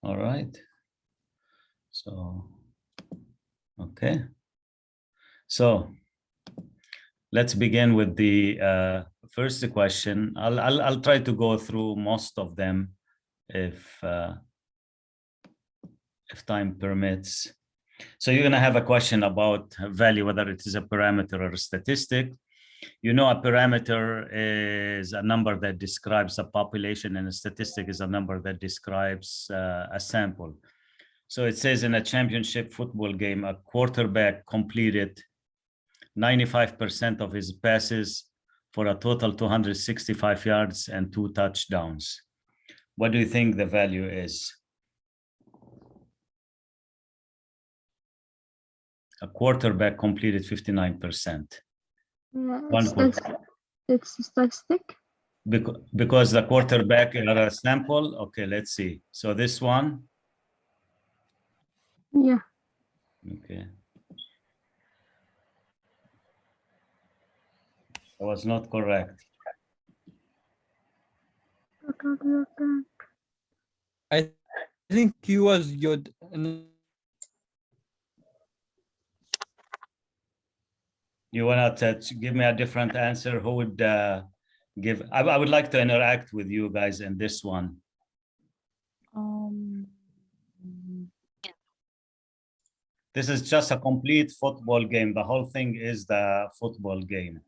All right. So, okay. So let's begin with the first question. I'll try to go through most of them if time permits. So you're gonna have a question about value, whether it is a parameter or a statistic. You know, a parameter is a number that describes a population, and a statistic is a number that describes a sample. So it says in a championship football game, a quarterback completed 95% of his passes for a total 265 yards and 2 touchdowns. What do you think the value is? A quarterback completed 59%. It's a statistic. Because the quarterback is a sample. Okay, let's see. So this one. Yeah. Okay. That was not correct. I think he was good. You want to give me a different answer? Who would give? I would like to interact with you guys in this one. This is just a complete football game. The whole thing is the football game.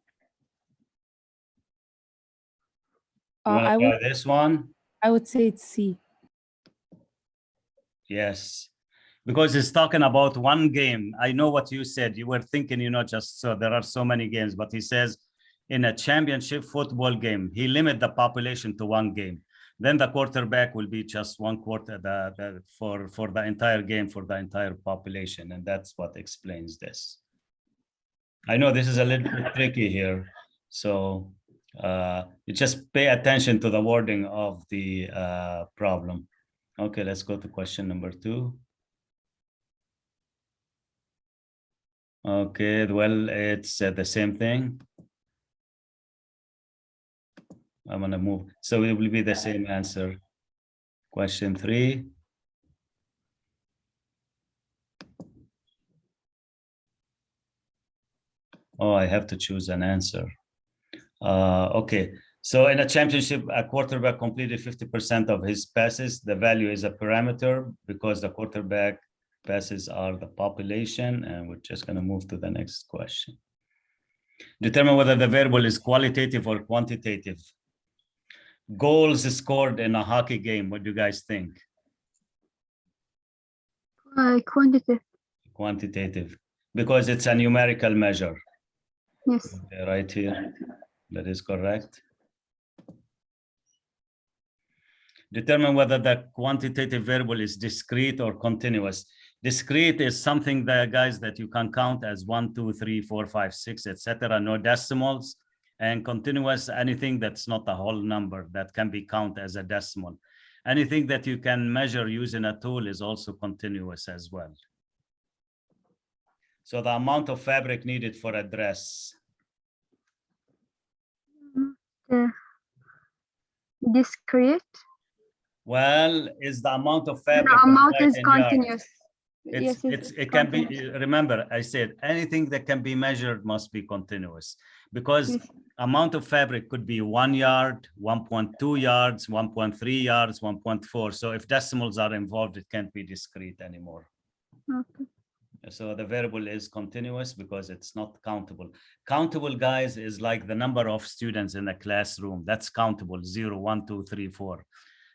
You want to try this one? I would say it's C. Yes, because it's talking about one game. I know what you said. You were thinking, you know, just so there are so many games, but he says in a championship football game, he limit the population to one game. Then the quarterback will be just one quarter for the entire game, for the entire population. And that's what explains this. I know this is a little bit tricky here. So you just pay attention to the wording of the problem. Okay, let's go to question number 2. Okay, well, it's the same thing. I'm gonna move. So it will be the same answer. Question 3. Oh, I have to choose an answer. Okay, so in a championship, a quarterback completed 50% of his passes. The value is a parameter because the quarterback passes are the population, and we're just gonna move to the next question. Determine whether the variable is qualitative or quantitative. Goals scored in a hockey game, what do you guys think? Quantitative. Quantitative, because it's a numerical measure. Yes. Okay, right here, that is correct. Determine whether the quantitative variable is discrete or continuous. Discrete is something that, guys, that you can count as 1, 2, 3, 4, 5, 6, etc. No decimals. And continuous, anything that's not a whole number that can be counted as a decimal. Anything that you can measure using a tool is also continuous as well. So the amount of fabric needed for a dress. Discrete. Well, is the amount of fabric. The amount is continuous. It can be, remember, I said anything that can be measured must be continuous, because amount of fabric could be 1 yard, 1.2 yards, 1.3 yards, 1.4. So if decimals are involved, it can't be discrete anymore. Okay. So the variable is continuous because it's not countable. Countable, guys, is like the number of students in a classroom. That's countable, 0, 1, 2, 3, 4.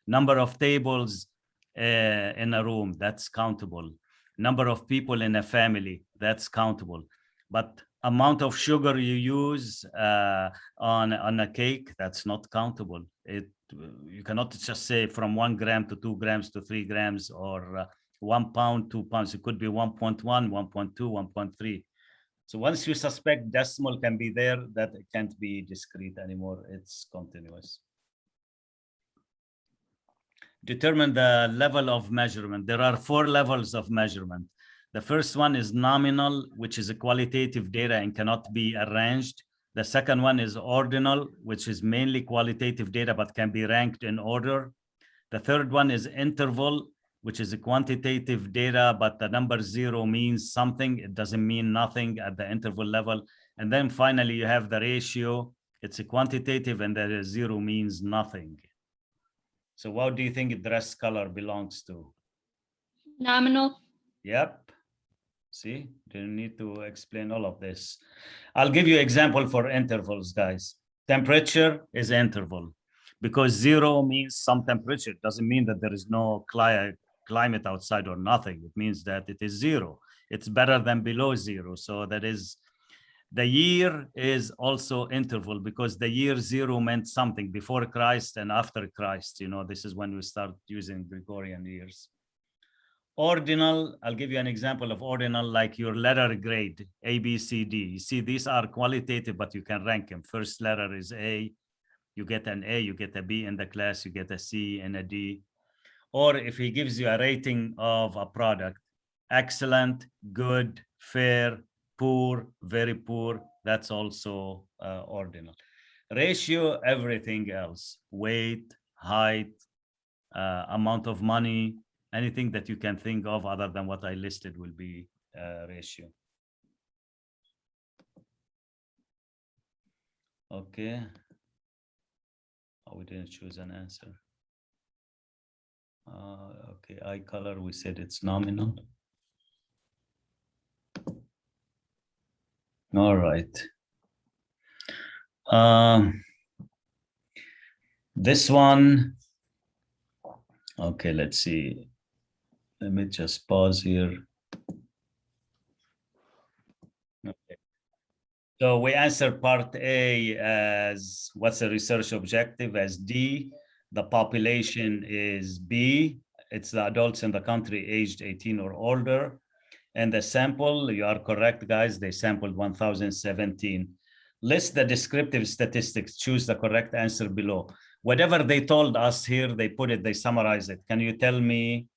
Number of tables in a room, that's countable. Number of people in a family, that's countable. But amount of sugar you use on a cake, that's not countable. You cannot just say from 1 gram to 2 grams to 3 grams, or 1 pound, 2 pounds. It could be 1.1, 1.2, 1.3. So once you suspect decimal can be there, that it can't be discrete anymore. It's continuous. Determine the level of measurement. There are 4 levels of measurement. The first one is nominal, which is a qualitative data and cannot be arranged. The second one is ordinal, which is mainly qualitative data but can be ranked in order. The third one is interval, which is a quantitative data, but the number 0 means something. It doesn't mean nothing at the interval level. And then finally, you have the ratio. It's a quantitative, and the 0 means nothing. So what do you think dress color belongs to? Nominal. Yep. See, didn't need to explain all of this. I'll give you example for intervals, guys. Temperature is interval, because 0 means some temperature. It doesn't mean that there is no climate outside or nothing. It means that it is 0. It's better than below 0. So that is, the year is also interval, because the year 0 meant something before Christ and after Christ. You know, this is when we start using Gregorian years. Ordinal, I'll give you an example of ordinal, like your letter grade, A, B, C, D. You see, these are qualitative, but you can rank them. First letter is A, you get an A, you get a B in the class, you get a C and a D. Or if he gives you a rating of a product, excellent, good, fair, poor, very poor, that's also ordinal. Ratio, everything else, weight, height, amount of money, anything that you can think of other than what I listed will be ratio. Okay. Oh, we didn't choose an answer. Okay, eye color, we said it's nominal. All right. This one, okay, let's see. Let me just pause here. Okay. So we answer part A as what's the research objective as D. The population is B. It's the adults in the country aged 18 or older. And the sample, you are correct, guys. They sampled 1,017. List the descriptive statistics. Choose the correct answer below. Whatever they told us here, they put it, they summarize it. Can you tell me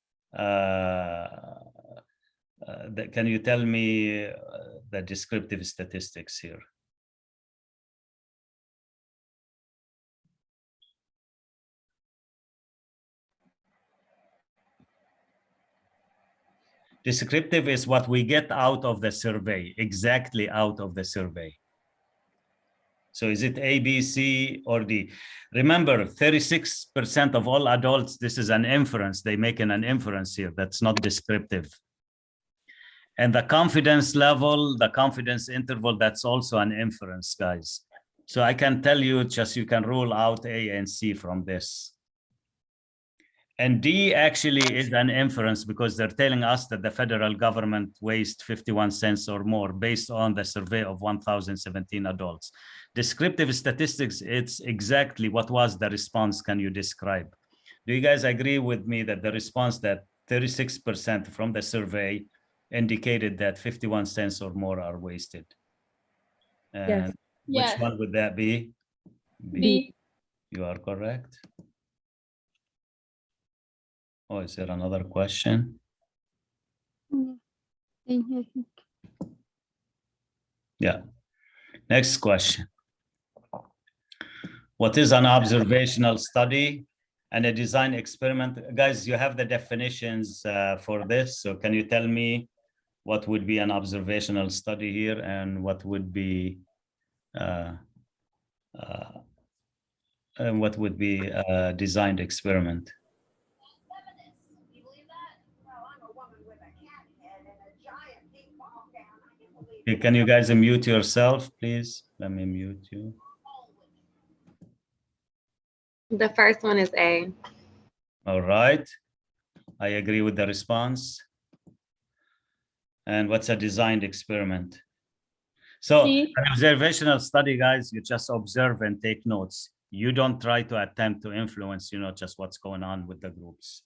the descriptive statistics here? Descriptive is what we get out of the survey, exactly out of the survey. So is it A, B, C, or D? Remember, 36% of all adults, this is an inference. They make an inference here. That's not descriptive. And the confidence level, the confidence interval, that's also an inference, guys. So I can tell you, just you can rule out A and C from this. And D actually is an inference, because they're telling us that the federal government wastes 51 cents or more based on the survey of 1,017 adults. Descriptive statistics, it's exactly what was the response. Can you describe? Do you guys agree with me that the response that 36% from the survey indicated that 51 cents or more are wasted? And Yes. which one would that be? B. You are correct. Oh, is there another question? Yeah. Next question. What is an observational study and a design experiment? Guys, you have the definitions for this. So can you tell me what would be an observational study here and what would be a designed experiment? Okay, can you guys mute yourself, please? Let me mute you. The first one is A. All right. I agree with the response. And what's a designed experiment? So C. an observational study, guys, you just observe and take notes. You don't try to attempt to influence, just what's going on with the groups.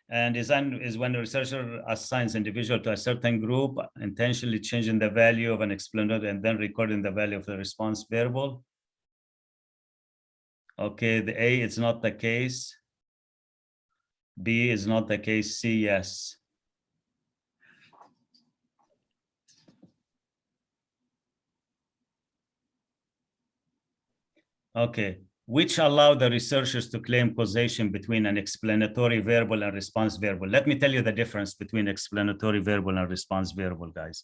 And design is when the researcher assigns individual to a certain group, intentionally changing the value of an explainer and then recording the value of the response variable. Okay, the A is not the case. B is not the case. C, yes. Okay, which allow the researchers to claim causation between an explanatory variable and response variable. Let me tell you the difference between explanatory variable and response variable, guys.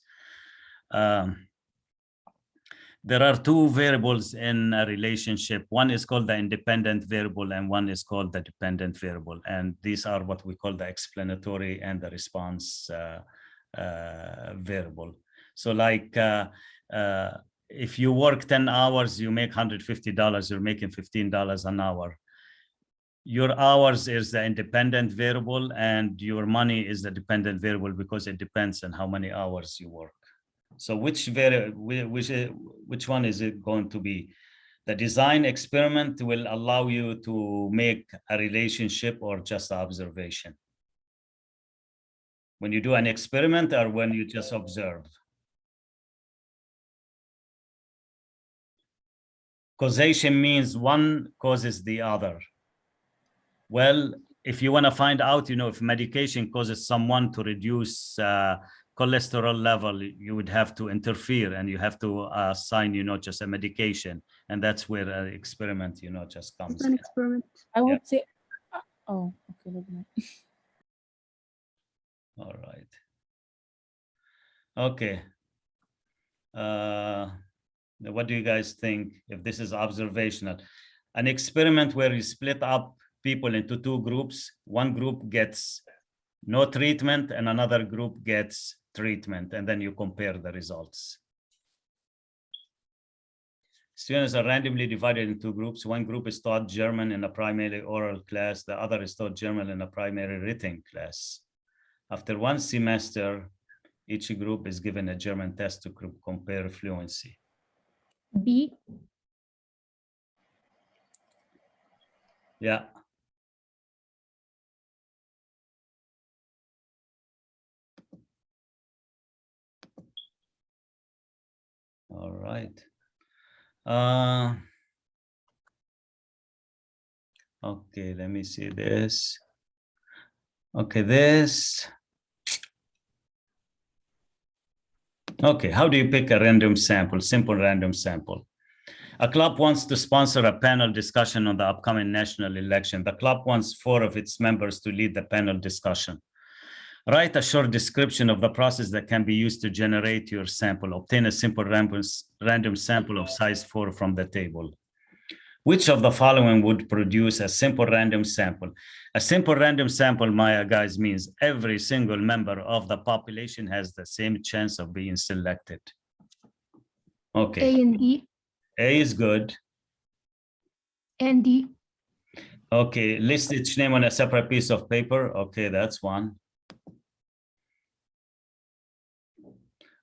There are two variables in a relationship. One is called the independent variable and one is called the dependent variable. And these are what we call the explanatory and the response variable. So like if you work 10 hours, you make $150, you're making $15 an hour. Your hours is the independent variable and your money is the dependent variable because it depends on how many hours you work. So which one is it going to be? The design experiment will allow you to make a relationship or just observation? When you do an experiment or when you just observe? Causation means one causes the other. Well, if you want to find out, if medication causes someone to reduce cholesterol level, you would have to interfere and you have to assign, just a medication. And that's where an experiment, just comes It's an in. experiment. I would say, oh, okay, never mind. All right. Okay. What do you guys think if this is observational? An experiment where you split up people into two groups. One group gets no treatment and another group gets treatment, and then you compare the results. Students are randomly divided in two groups. One group is taught German in a primary oral class. The other is taught German in a primary written class. After one semester, each group is given a German test to compare fluency. B. Yeah. All right. Okay, let me see this. Okay, this. Okay, how do you pick a random sample, simple random sample? A club wants to sponsor a panel discussion on the upcoming national election. The club wants 4 of its members to lead the panel discussion. Write a short description of the process that can be used to generate your sample. Obtain a simple random sample of size 4 from the table. Which of the following would produce a simple random sample? A simple random sample, Maya, guys, means every single member of the population has the same chance of being selected. Okay. A and D. A is good. And D. Okay, list each name on a separate piece of paper. Okay, that's one.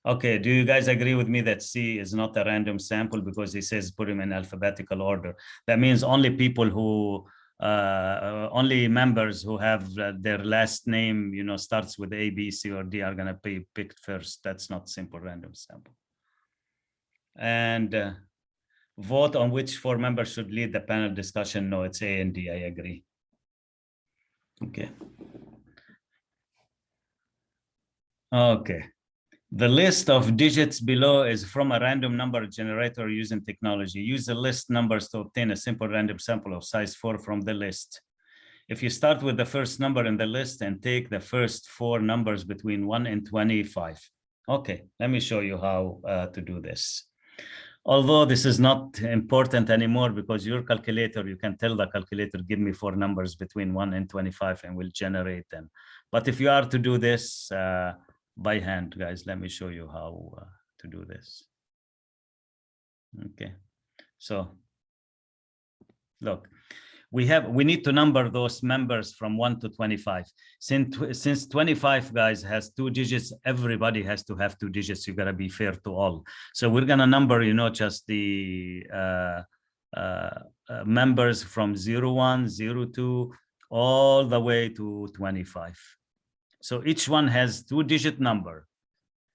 Okay, do you guys agree with me that C is not a random sample because he says put them in alphabetical order? That means only people who, only members who have their last name, starts with A, B, C, or D are gonna be picked first. That's not simple random sample. And vote on which 4 members should lead the panel discussion. No, it's A and D, I agree. Okay. Okay. The list of digits below is from a random number generator using technology. Use the list numbers to obtain a simple random sample of size 4 from the list. If you start with the first number in the list and take the first 4 numbers between 1 and 25. Okay, let me show you how to do this. Although this is not important anymore because your calculator, you can tell the calculator, give me 4 numbers between 1 and 25 and we'll generate them. But if you are to do this, by hand, guys, let me show you how to do this. Okay, so look, we need to number those members from 1 to 25. Since 25, guys, has 2 digits, everybody has to have 2 digits. You gotta be fair to all. So we're gonna number, just the members from 01, 02, all the way to 25. So each one has 2-digit number,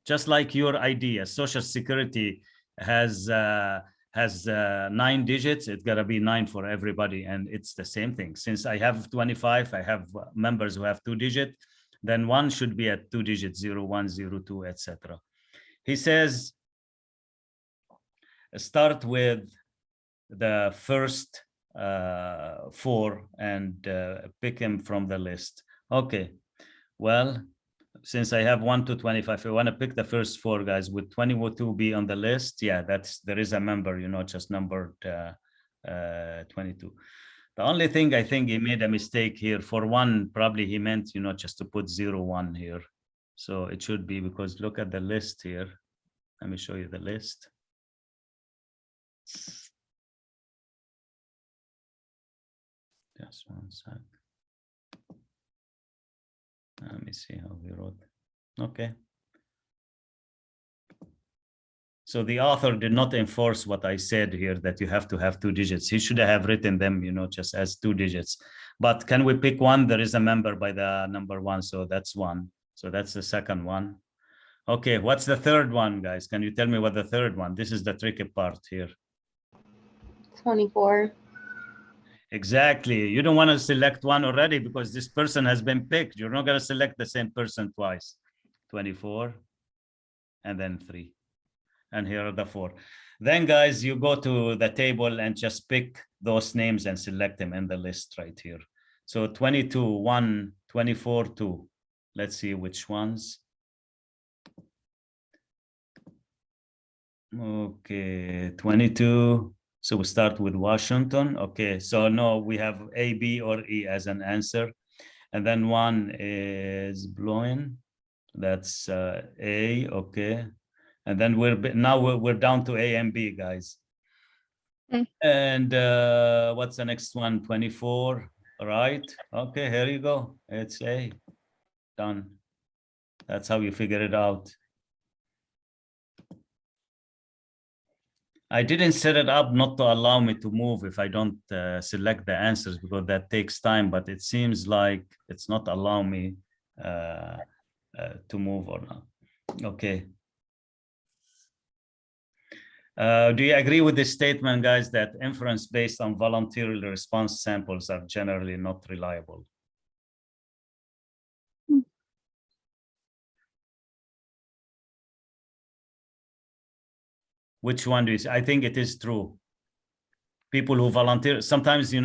just like your ID. Social Security has 9 digits. It's gotta be 9 for everybody, and it's the same thing. Since I have 25, I have members who have 2 digits. Then one should be at 2 digits, 01, 02, etc. He says, start with the first 4 and pick him from the list. Okay, well, since I have 1 to 25, I want to pick the first 4 guys. Would 22 be on the list? Yeah, there is a member, just numbered 22. The only thing I think he made a mistake here. For 1, probably he meant, just to put 0, 1 here. So it should be, because look at the list here. Let me show you the list. Just 1 sec. Let me see how he wrote. Okay. So the author did not enforce what I said here, that you have to have 2 digits. He should have written them, just as 2 digits. But can we pick 1? There is a member by the number 1, so that's 1. So that's the second one. Okay, what's the third one, guys? Can you tell me what the third one? This is the tricky part here. 24. Exactly. You don't want to select 1 already because this person has been picked. You're not going to select the same person twice. 24 and then 3. And here are the 4. Then, guys, you go to the table and just pick those names and select them in the list right here. So 22, 1, 24, 2. Let's see which ones. Okay, 22. So we start with Washington. Okay, so no, we have A, B, or E as an answer. And then 1 is Bloin. That's A, okay. And then we're down to A and B, guys. Okay. And what's the next one? 24, right? Okay, here you go. It's A. Done. That's how you figure it out. I didn't set it up not to allow me to move if I don't select the answers, because that takes time, but it seems like it's not allowing me to move or not. Okay. Do you agree with this statement, guys, that inference based on voluntary response samples are generally not reliable? Which one do you see? I think it is true. People who volunteer, sometimes you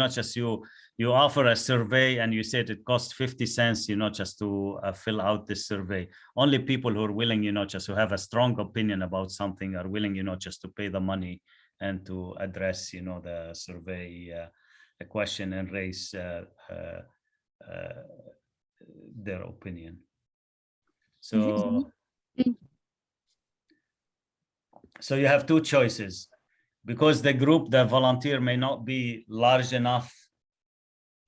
offer a survey and you said it costs 50 cents, just to fill out this survey. Only people who are willing, just to have a strong opinion about something are willing, just to pay the money and to address, the survey the question and raise their opinion. So you have 2 choices. Because the volunteer may not be large enough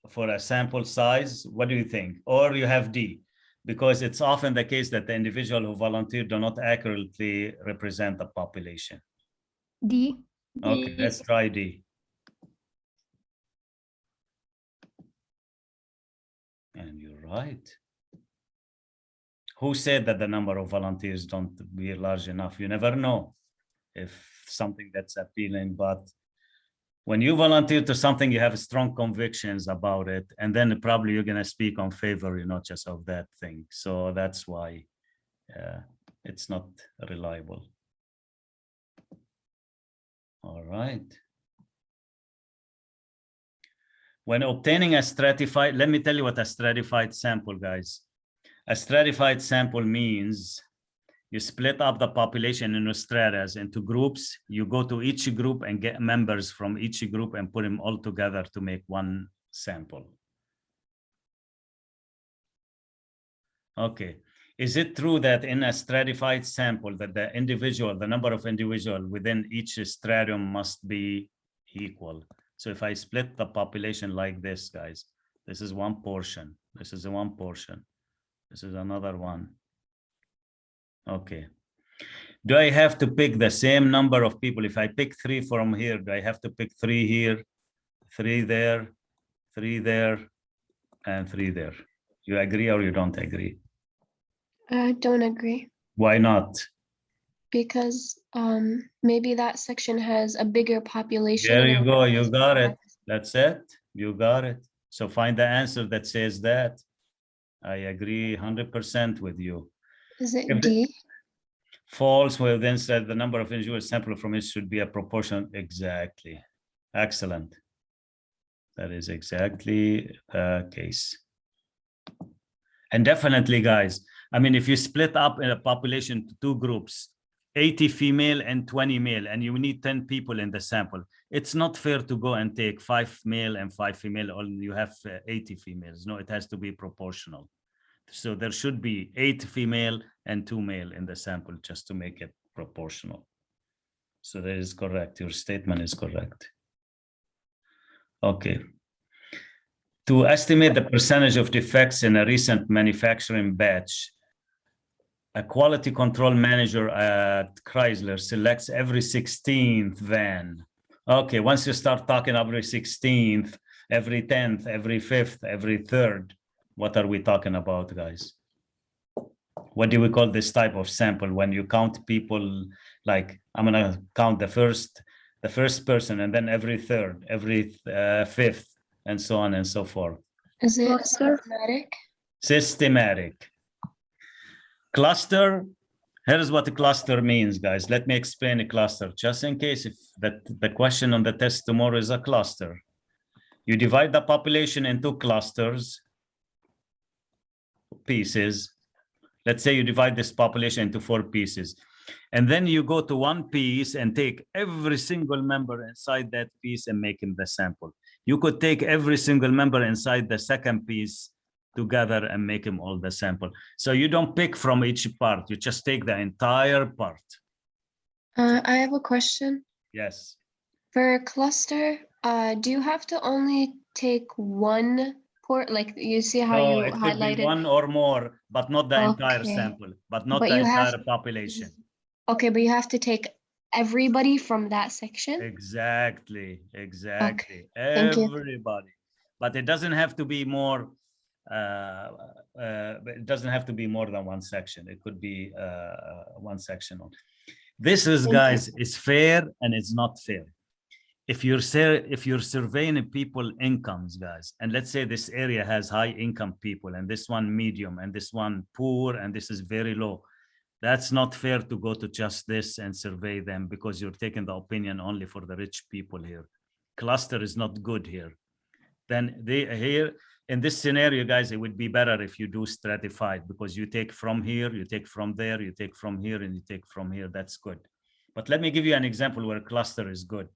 for a sample size, what do you think? Or you have D, because it's often the case that the individual who volunteered do not accurately represent the population. D. Okay, let's try D. And you're right. Who said that the number of volunteers don't be large enough? You never know if something that's appealing, but when you volunteer to something, you have strong convictions about it, and then probably you're going to speak on favor, just of that thing. So that's why it's not reliable. All right. When obtaining a stratified, let me tell you what a stratified sample, guys. A stratified sample means you split up the population into stratas, into groups. You go to each group and get members from each group and put them all together to make one sample. Okay. Is it true that in a stratified sample that the number of individuals within each stratum must be equal? So if I split the population like this, guys, this is one portion. This is one portion. This is another one. Okay. Do I have to pick the same number of people? If I pick 3 from here, do I have to pick 3 here, 3 there, 3 there, and 3 there? You agree or you don't agree? I don't agree, Why not? because maybe that section has a bigger population. There and you it go. has You got it. more. That's it. You got it. So find the answer that says that. I agree 100% with you. Is it If D? False will then said the number of individuals sampled from it should be a proportion. Exactly. Excellent. That is exactly the case. And definitely, guys, I mean, if you split up in a population to two groups, 80 female and 20 male, and you need 10 people in the sample, it's not fair to go and take 5 male and 5 female, or you have 80 females. No, it has to be proportional. So there should be 8 female and 2 male in the sample just to make it proportional. So that is correct. Your statement is correct. Okay. To estimate the percentage of defects in a recent manufacturing batch, a quality control manager at Chrysler selects every 16th van. Okay, once you start talking every 16th, every 10th, every 5th, every 3rd, what are we talking about, guys? What do we call this type of sample when you count people? Like, I'm gonna count the first person, and then every 3rd, every 5th, and so on and so forth. Is it Cluster. systematic? Systematic. Cluster, here's what a cluster means, guys. Let me explain a cluster, just in case if the question on the test tomorrow is a cluster. You divide the population into clusters, pieces. Let's say you divide this population into 4 pieces. And then you go to one piece and take every single member inside that piece and make him the sample. You could take every single member inside the second piece together and make them all the sample. So you don't pick from each part, you just take the entire part. I have a question. Yes. For a cluster, do you have to only take one port? Like you see how No, you it could highlighted? be one or more, but not the entire Okay. sample, but not But the you have- entire population. Okay, but you have to take everybody from that section? Exactly, exactly. thank you. Everybody. But it doesn't have to be more, it doesn't have to be more than one section. It could be one section. This is, Thank you. guys, is fair and it's not fair. If you're surveying people incomes, guys, and let's say this area has high income people and this one medium and this one poor and this is very low, that's not fair to go to just this and survey them because you're taking the opinion only for the rich people here. Cluster is not good here. Then here in this scenario, guys, it would be better if you do stratified because you take from here, you take from there, you take from here, and you take from here. That's good. But let me give you an example where cluster is good.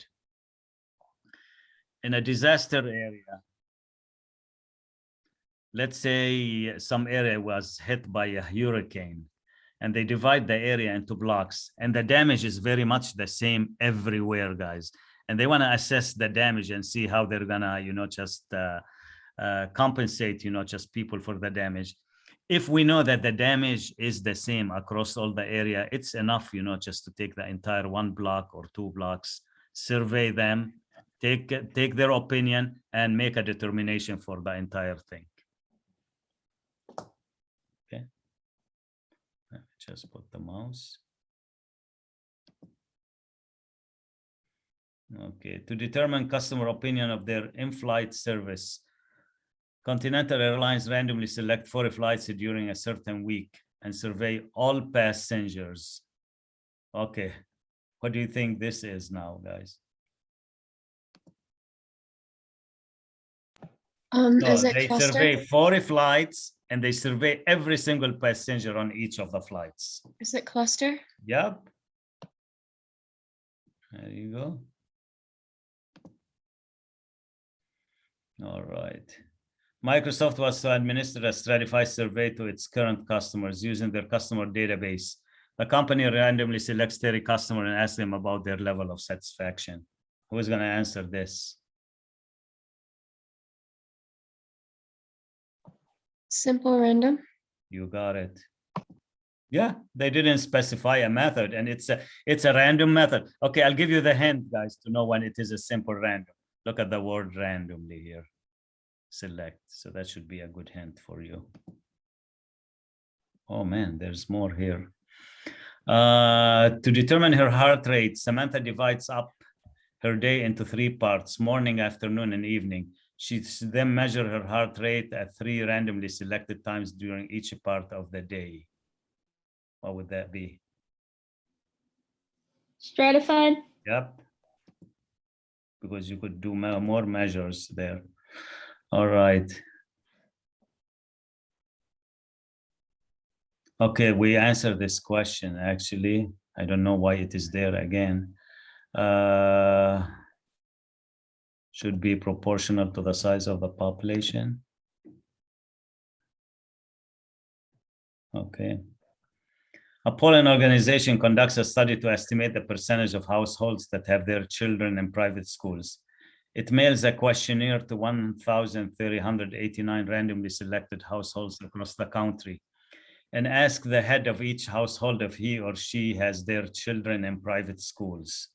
In a disaster area, let's say some area was hit by a hurricane and they divide the area into blocks and the damage is very much the same everywhere, guys. And they want to assess the damage and see how they're gonna, just compensate, just people for the damage. If we know that the damage is the same across all the area, it's enough, just to take the entire 1 block or 2 blocks, survey them, take their opinion and make a determination for the entire thing. Okay. Just put the mouse. Okay, to determine customer opinion of their in-flight service, Continental Airlines randomly select 4 flights during a certain week and survey all passengers. Okay, what do you think this is now, guys? Is it They cluster? survey 4 flights and they survey every single passenger on each of the flights. Is it cluster? Yep. There you go. All right. Microsoft was to administer a stratified survey to its current customers using their customer database. The company randomly selects 30 customers and asks them about their level of satisfaction. Who is going to answer this? Simple random? You got it. Yeah, they didn't specify a method and it's a random method. Okay, I'll give you the hint, guys, to know when it is a simple random. Look at the word randomly here. Select. So that should be a good hint for you. Oh man, there's more here. To determine her heart rate, Samantha divides up her day into 3 parts, morning, afternoon, and evening. She then measures her heart rate at 3 randomly selected times during each part of the day. What would that be? Stratified. Yep. Because you could do more measures there. All right. Okay, we answered this question actually. I don't know why it is there again. Should be proportional to the size of the population. Okay. A polling organization conducts a study to estimate the percentage of households that have their children in private schools. It mails a questionnaire to 1,389 randomly selected households across the country and asks the head of each household if he or she has their children in private schools.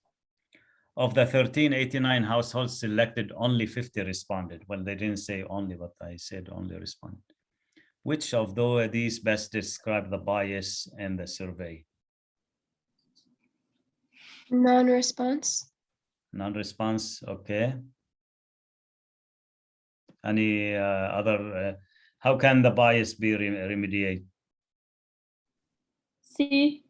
Of the 1,389 households selected, only 50 responded. Well, they didn't say only, but I said only responded. Which of these best describe the bias in the survey? Non-response. Non-response, okay. Any other, how can the bias be remediated? C.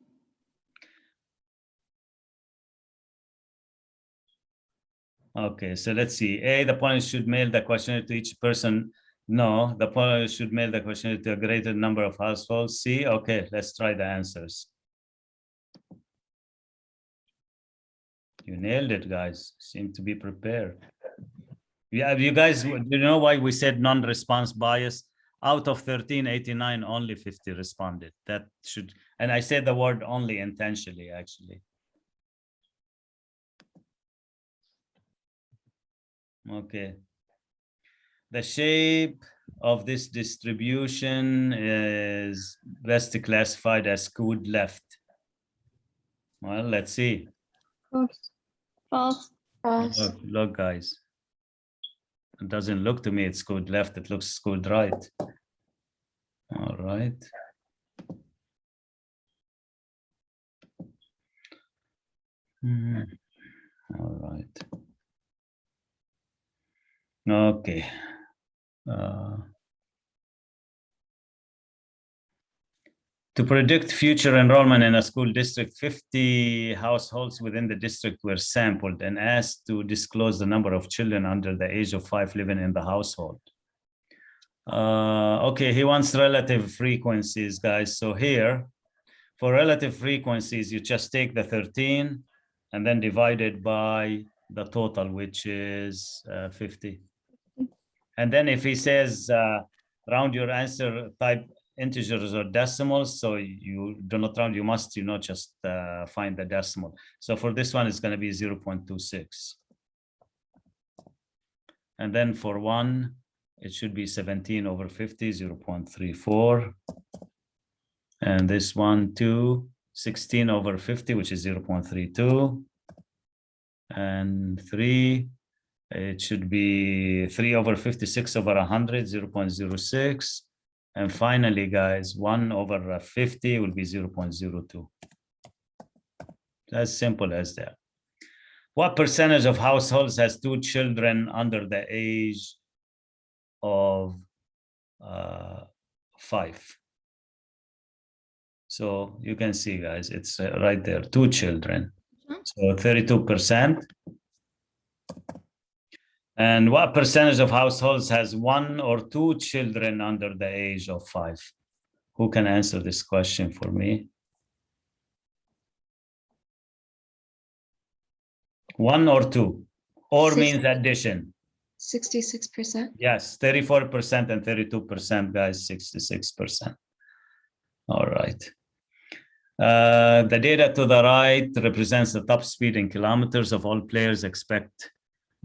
Okay, so let's see. A, the pollen should mail the questionnaire to each person. No, the pollen should mail the questionnaire to a greater number of households. C, okay, let's try the answers. You nailed it, guys. Seem to be prepared. Yeah, you guys, do you know why we said non-response bias? Out of 1,389, only 50 responded. That should, and I said the word only intentionally, actually. Okay. The shape of this distribution is best classified as skewed left. Well, let's see. False. False. False. Look, guys. It doesn't look to me it's skewed left, it looks skewed right. All right. All right. Okay. To predict future enrollment in a school district, 50 households within the district were sampled and asked to disclose the number of children under the age of 5 living in the household. Okay, he wants relative frequencies, guys. So here, for relative frequencies, you just take the 13 and then divide it by the total, which is 50. And then if he says round your answer, type integers or decimals, so you do not round, you must, just find the decimal. So for this one, it's going to be 0.26. And then for 1, it should be 17 over 50, 0.34. And this one, 2, 16 over 50, which is 0.32. And 3, it should be 3 over 56 over 100, 0.06. And finally, guys, 1 over 50 will be 0.02. As simple as that. What percentage of households has 2 children under the age of 5? So you can see, guys, it's right there, 2 children. So 32%. And what percentage of households has 1 or 2 children under the age of 5? Who can answer this question for me? 1 or 2, or means addition. 66%. Yes, 34% and 32%, guys, 66%. All right. The data to the right represents the top speed in kilometers of all players expect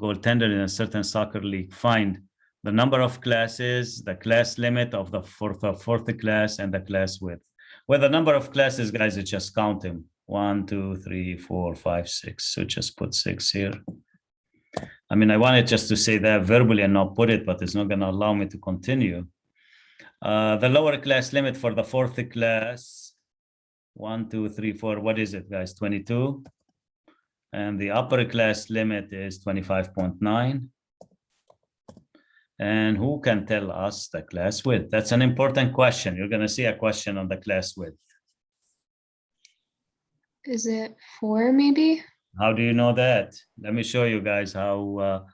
goaltender in a certain soccer league. Find the number of classes, the class limit of the fourth class, and the class width. Well, the number of classes, guys, you just count them. 1, 2, 3, 4, 5, 6. So just put 6 here. I mean, I wanted just to say that verbally and not put it, but it's not going to allow me to continue. The lower class limit for the fourth class, 1, 2, 3, 4. What is it, guys? 22. And the upper class limit is 25.9. And who can tell us the class width? That's an important question. You're going to see a question on the class width. Is it 4 maybe? How do you know that? Let me show you guys how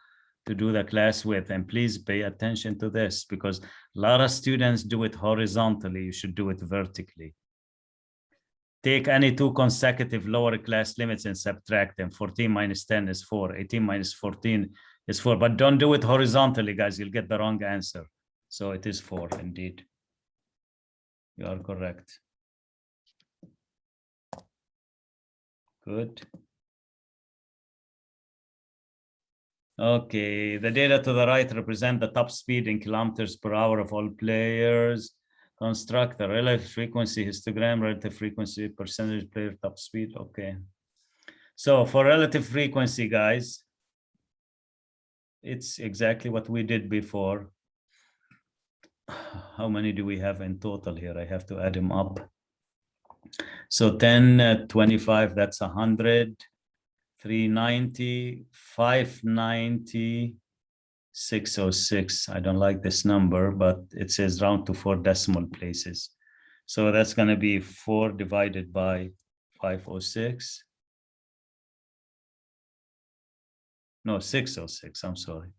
to do the class with. And please pay attention to this because a lot of students do it horizontally. You should do it vertically. Take any two consecutive lower class limits and subtract them. 14 minus 10 is 4. 18 minus 14 is 4. But don't do it horizontally, guys. You'll get the wrong answer. So it is 4 indeed. You are correct. Good. Okay, the data to the right represent the top speed in kilometers per hour of all players. Construct the relative frequency histogram, relative frequency, percentage player top speed. Okay. So for relative frequency, guys, it's exactly what we did before. How many do we have in total here? I have to add them up. So 10, 25, that's 100, 390, 590, 606. I don't like this number, but it says round to 4 decimal places. So that's going to be 4 divided by 506. No, 606. I'm sorry.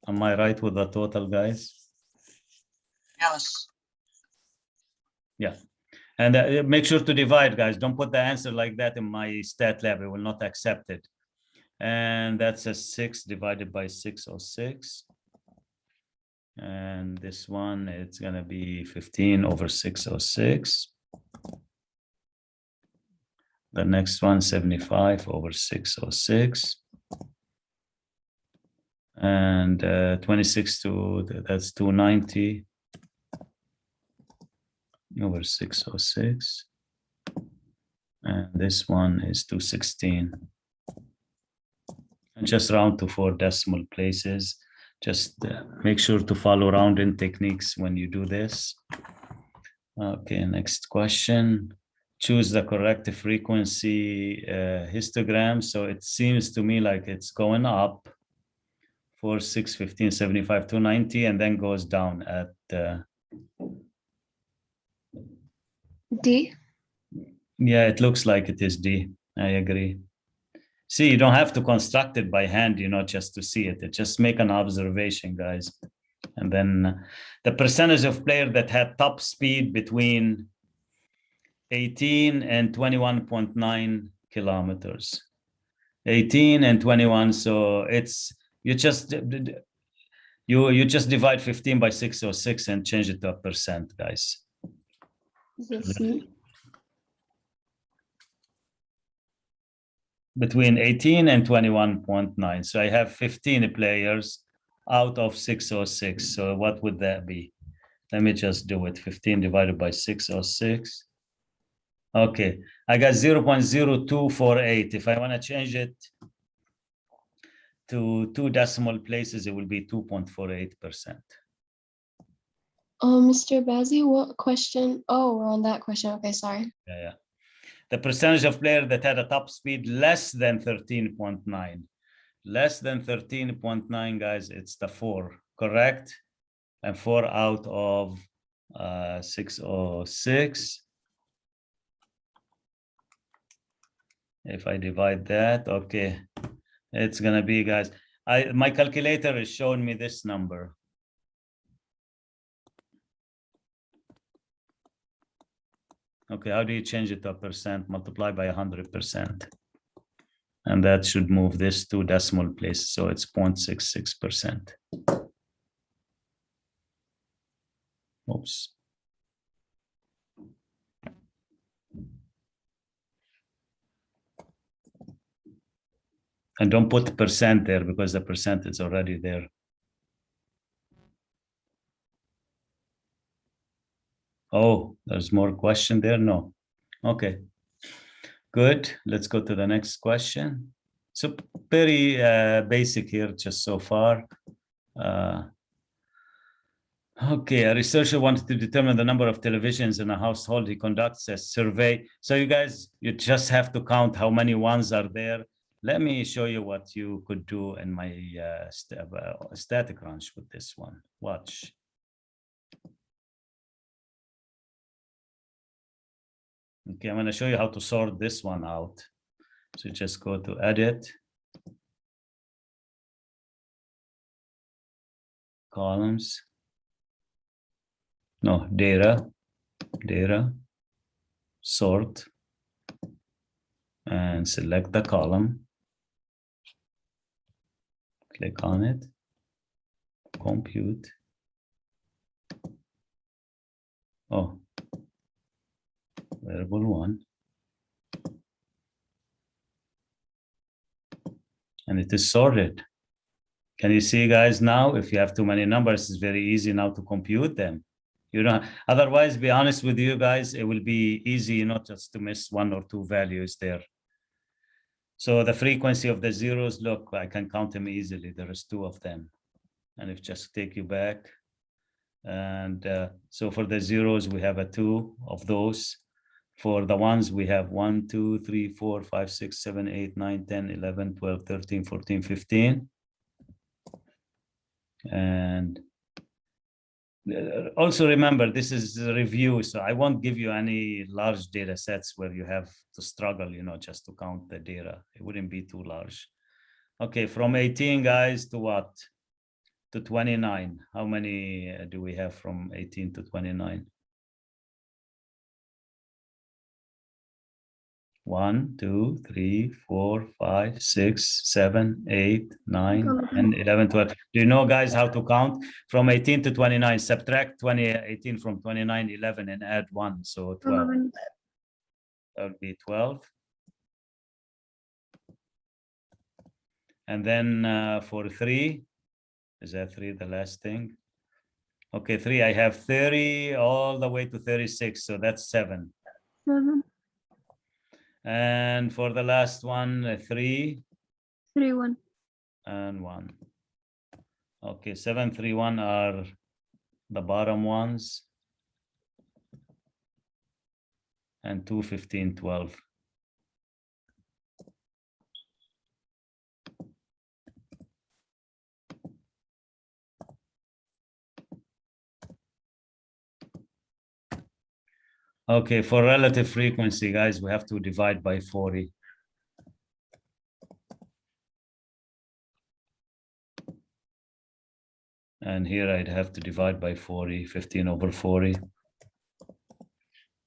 Am I right with the total, guys? Yes. Yeah. And make sure to divide, guys. Don't put the answer like that in my stat lab. I will not accept it. And that's a 6 divided by 606. And this one, it's going to be 15 over 606. The next one, 75 over 606. And 26 to, that's 290 over 606. And this one is 216. And just round to 4 decimal places. Just make sure to follow rounding techniques when you do this. Okay, next question. Choose the correct frequency histogram. So it seems to me like it's going up for 6, 15, 75, 290, and then goes down at D. yeah, it looks like it is D. I agree. See, you don't have to construct it by hand, you know, just to see it. Just make an observation, guys. And then the percentage of players that had top speed between 18 and 21.9 kilometers. 18 and 21, so it's, you just divide 15 by 606 and change it to a percent, guys. C. Between 18 and 21.9. So I have 15 players out of 606. So what would that be? Let me just do it. 15 divided by 606. Okay, I got 0.0248. If I want to change it to 2 decimal places, it will be 2.48%. Mr. Bazzi, what question? Oh, we're on that question. Okay, sorry. Yeah. The percentage of players that had a top speed less than 13.9. Less than 13.9, guys, it's the 4, correct? And 4 out of 606. If I divide that, okay, it's gonna be, guys, my calculator is showing me this number. Okay, how do you change it to a percent? Multiply by 100%. And that should move this 2 decimal places, so it's 0.66%. Oops. And don't put percent there because the percent is already there. Oh, there's more question there? No. Okay. Good. Let's go to the next question. So very basic here, just so far. Okay, a researcher wanted to determine the number of televisions in a household. He conducts a survey. So you guys, you just have to count how many ones are there. Let me show you what you could do in my static ranch with this one. Watch. Okay, I'm going to show you how to sort this one out. So just go to edit. columns. No, data, sort, and select the column. Click on it, compute. Oh, variable 1. And it is sorted. Can you see, guys, now, if you have too many numbers, it's very easy now to compute them. You know, otherwise, be honest with you guys, it will be easy not just to miss 1 or 2 values there. So the frequency of the zeros, look, I can count them easily. There is 2 of them. And if just take you back. And so for the zeros, we have a 2 of those. For the ones, we have 1, 2, 3, 4, 5, 6, 7, 8, 9, 10, 11, 12, 13, 14, 15. And also remember, this is a review, so I won't give you any large data sets where you have to struggle, you know, just to count the data. It wouldn't be too large. Okay, from 18, guys, to what? To 29. How many do we have from 18 to 29? 1, 2, 3, 4, 5, 6, 7, 8, 9, 10, 11, 12. Do you know, guys, how to count? From 18 to 29, subtract 18 from 29, 11, and add 1, so 12. That would be 12. And then for 3, is that 3 the last thing? Okay, 3, I have 30 all the way to 36, so that's 7. 7. And for the last one, 3. 3, 1. And 1. Okay, 7, 3, 1 are the bottom ones. And 2, 15, 12. Okay, for relative frequency, guys, we have to divide by 40. And here I'd have to divide by 40, 15 over 40.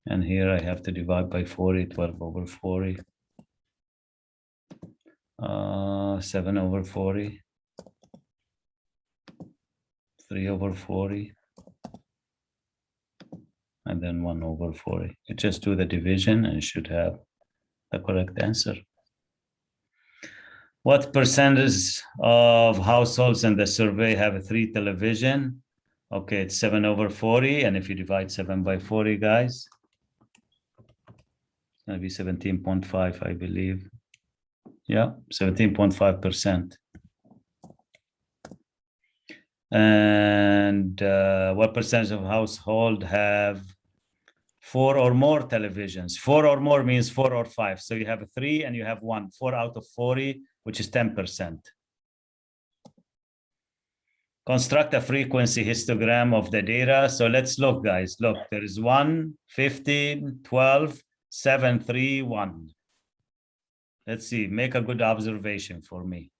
And here I have to divide by 40, 12 over 40. 7 over 40. 3 over 40. And then 1 over 40. You just do the division and you should have the correct answer. What percentage of households in the survey have a 3 television? Okay, it's 7 over 40. And if you divide 7 by 40, guys, it's going to be 17.5, I believe. Yeah, 17.5%. And what percentage of household have 4 or more televisions? 4 or more means 4 or 5. So you have a 3 and you have 1. 4 out of 40, which is 10%. Construct a frequency histogram of the data. So let's look, guys. Look, there is 1, 15, 12, 7, 3, 1. Let's see, make a good observation for me.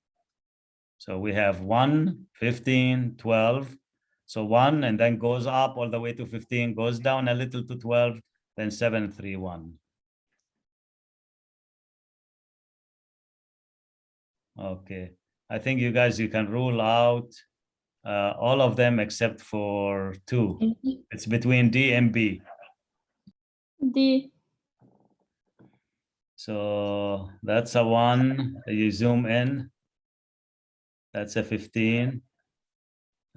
So we have 1, 15, 12. So 1 and then goes up all the way to 15, goes down a little to 12, then 7, 3, 1. Okay, I think you guys, you can rule out all of them except for 2. It's between D and B. D. So that's a 1. You zoom in. That's a 15.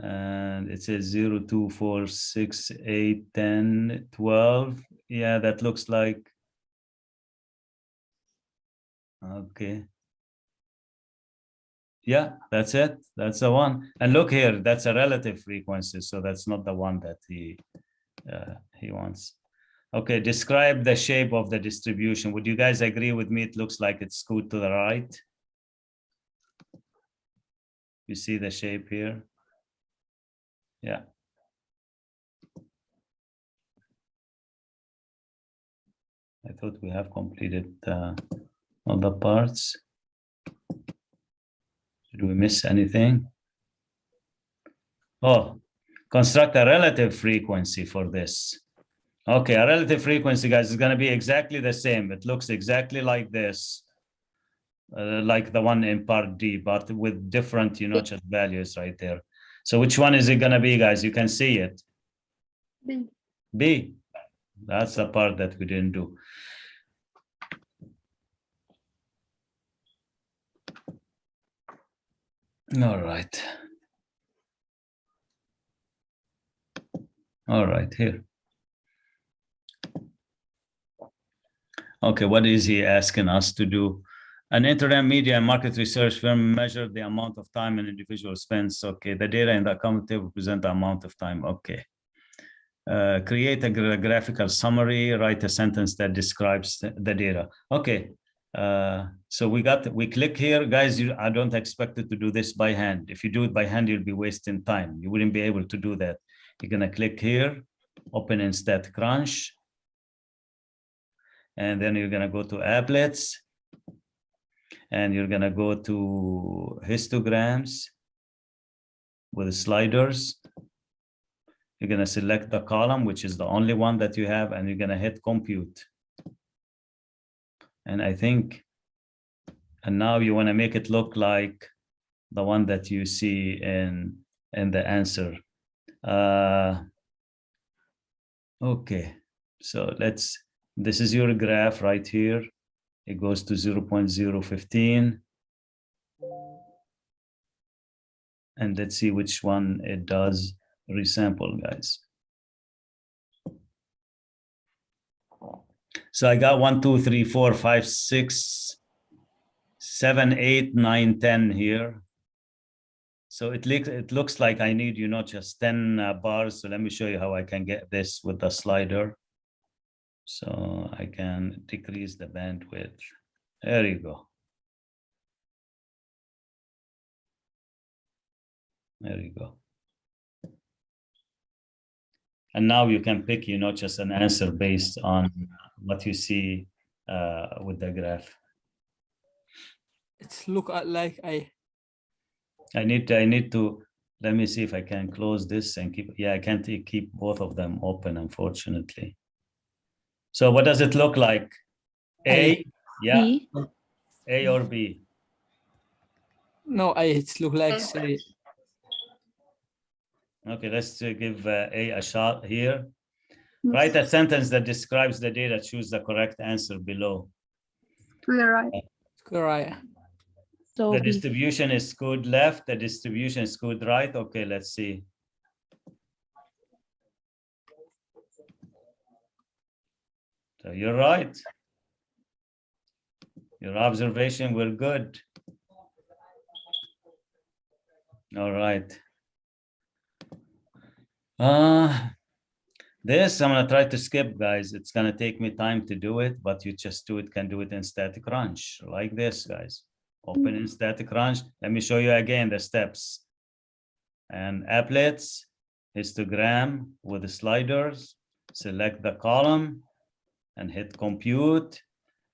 And it says 0, 2, 4, 6, 8, 10, 12. Yeah, that looks like. Okay. Yeah, that's it. That's the one. And look here, that's a relative frequency. So that's not the one that he wants. Okay, describe the shape of the distribution. Would you guys agree with me? It looks like it's skewed to the right. You see the shape here? Yeah. I thought we have completed all the parts. Did we miss anything? Oh, construct a relative frequency for this. Okay, a relative frequency, guys, is going to be exactly the same. It looks exactly like this, like the one in part D, but with different, just values right there. So which one is it going to be, guys? You can see it. B. B. That's the part that we didn't do. All right. All right, here. Okay, what is he asking us to do? An internet media and market research firm measured the amount of time an individual spends. Okay, the data in the comment table present the amount of time. Okay. Create a graphical summary, write a sentence that describes the data. Okay, so we click here. Guys, I don't expect it to do this by hand. If you do it by hand, you'll be wasting time. You wouldn't be able to do that. You're gonna click here, open in StatCrunch, and then you're gonna go to applets, and you're gonna go to histograms with sliders. You're gonna select the column, which is the only one that you have, and you're gonna hit compute. And I think, and now you wanna make it look like the one that you see in the answer. Okay, so this is your graph right here. It goes to 0.015. And let's see which one it does resample, guys. So I got 1, 2, 3, 4, 5, 6, 7, 8, 9, 10 here. So it looks like I need, just 10 bars. So let me show you how I can get this with the slider. So I can decrease the bandwidth. There you go. There you go. And now you can pick, just an answer based on what you see with the graph. It's look like I need to, let me see if I can close this and keep, yeah, I can't keep both of them open, unfortunately. So what does it look like? A, yeah, B. A or B? no, it's look like say Okay, let's give A a shot here. Write a sentence that describes the data. Choose the correct answer below. To the right. right. So The B. distribution is skewed left. The distribution is skewed right. Okay, let's see. So you're right. Your observation were good. All right. This I'm gonna try to skip, guys. It's gonna take me time to do it, but you just can do it in StatCrunch like this, guys. Open in StatCrunch. Let me show you again the steps. And applets, histogram with the sliders. Select the column and hit compute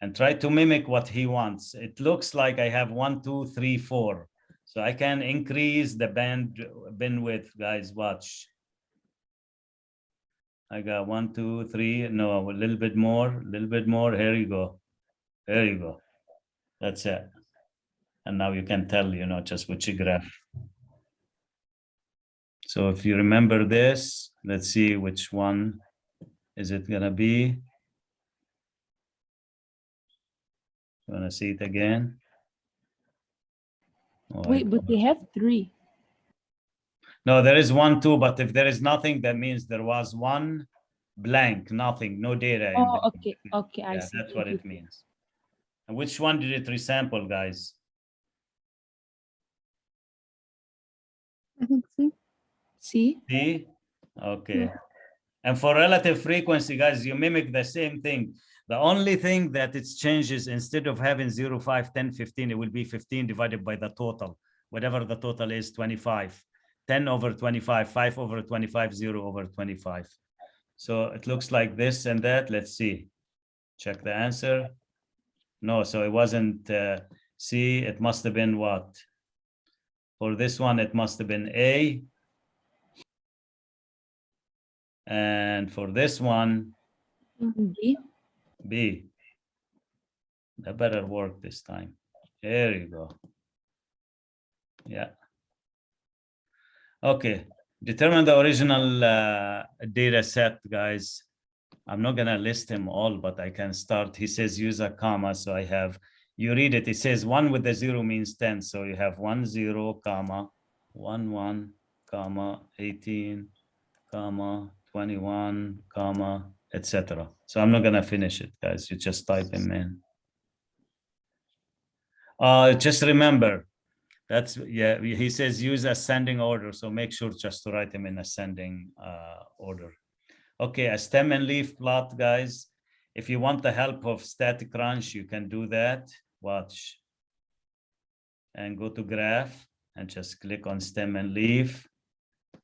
and try to mimic what he wants. It looks like I have 1, 2, 3, 4. So I can increase the bandwidth, guys, watch. I got 1, 2, 3, no, a little bit more, here you go. There you go. That's it. And now you can tell, just which graph. So if you remember this, let's see which one is it gonna be. You wanna see it again? Oh, Wait, but they have 3. no, there is 1, 2, but if there is nothing, that means there was one blank, nothing, no data. In Oh, there. okay. Okay, I Yeah, see. that's what it means. And which one did it resample, guys? I think C. See? C? Okay. And for relative frequency, guys, you mimic the same thing. The only thing that it changes, instead of having 0, 5, 10, 15, it will be 15 divided by the total. Whatever the total is, 25. 10 over 25, 5 over 25, 0 over 25. So it looks like this and that. Let's see. Check the answer. No, so it wasn't C. It must have been what? For this one, it must have been A. And for this one, B. B. That better work this time. There you go. Yeah. Okay. Determine the original data set, guys. I'm not going to list them all, but I can start. He says use a comma. So I have, you read it. It says 1 with the 0 means 10. So you have 1, 0, comma, 1, 1, comma, 18, comma, 21, comma, etc. So I'm not going to finish it, guys. You just type them in. Just remember, that's, yeah, he says use ascending order. So make sure just to write them in ascending order. Okay, a stem and leaf plot, guys. If you want the help of static crunch, you can do that. Watch. And go to graph and just click on stem and leaf,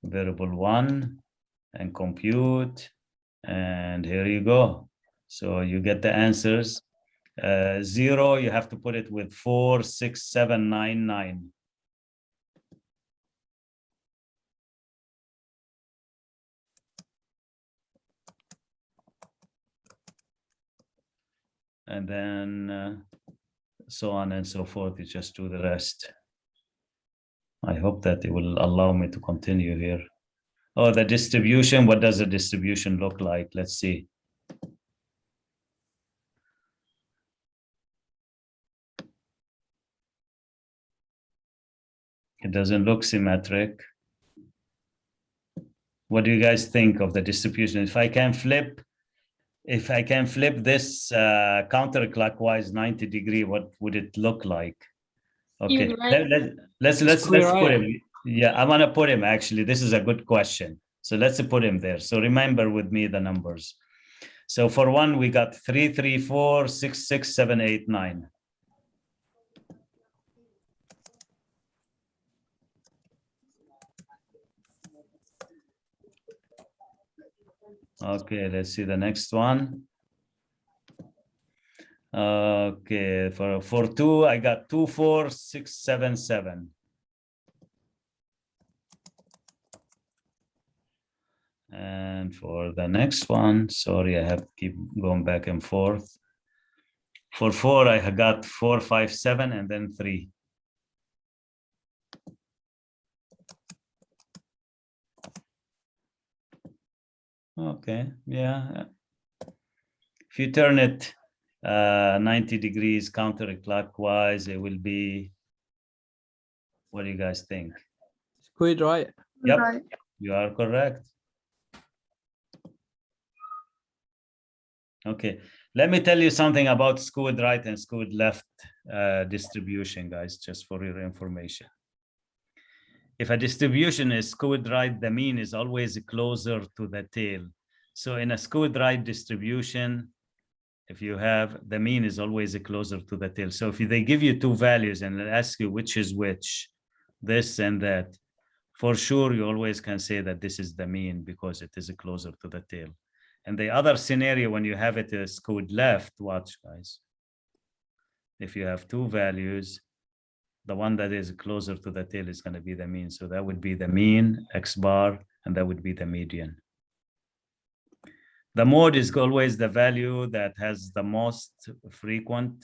variable 1, and compute. And here you go. So you get the answers. 0, you have to put it with 4, 6, 7, 9, 9. And then so on and so forth. You just do the rest. I hope that it will allow me to continue here. Oh, the distribution. What does the distribution look like? Let's see. It doesn't look symmetric. What do you guys think of the distribution? If I can flip this counterclockwise 90 degree, what would it look like? Okay, You're right. let's Square put eye. him. Yeah, I want to put him actually. This is a good question. So let's put him there. So remember with me the numbers. So for 1, we got 3, 3, 4, 6, 6, 7, 8, 9. Okay, let's see the next one. Okay, for 2, I got 2, 4, 6, 7, 7. And for the next one, sorry, I have to keep going back and forth. For 4, I got 4, 5, 7, and then 3. Okay, yeah. If you turn it 90 degrees counterclockwise, it will be, what do you guys think? Squid right. Yep, Right. you are correct. Okay, let me tell you something about skewed right and skewed left distribution, guys, just for your information. If a distribution is skewed right, the mean is always closer to the tail. So in a skewed right distribution, if you have, the mean is always closer to the tail. So if they give you 2 values and they ask you which is which, this and that, for sure you always can say that this is the mean because it is closer to the tail. And the other scenario, when you have it skewed left, watch, guys. If you have 2 values, the one that is closer to the tail is going to be the mean. So that would be the mean, X bar, and that would be the median. The mode is always the value that has the most frequent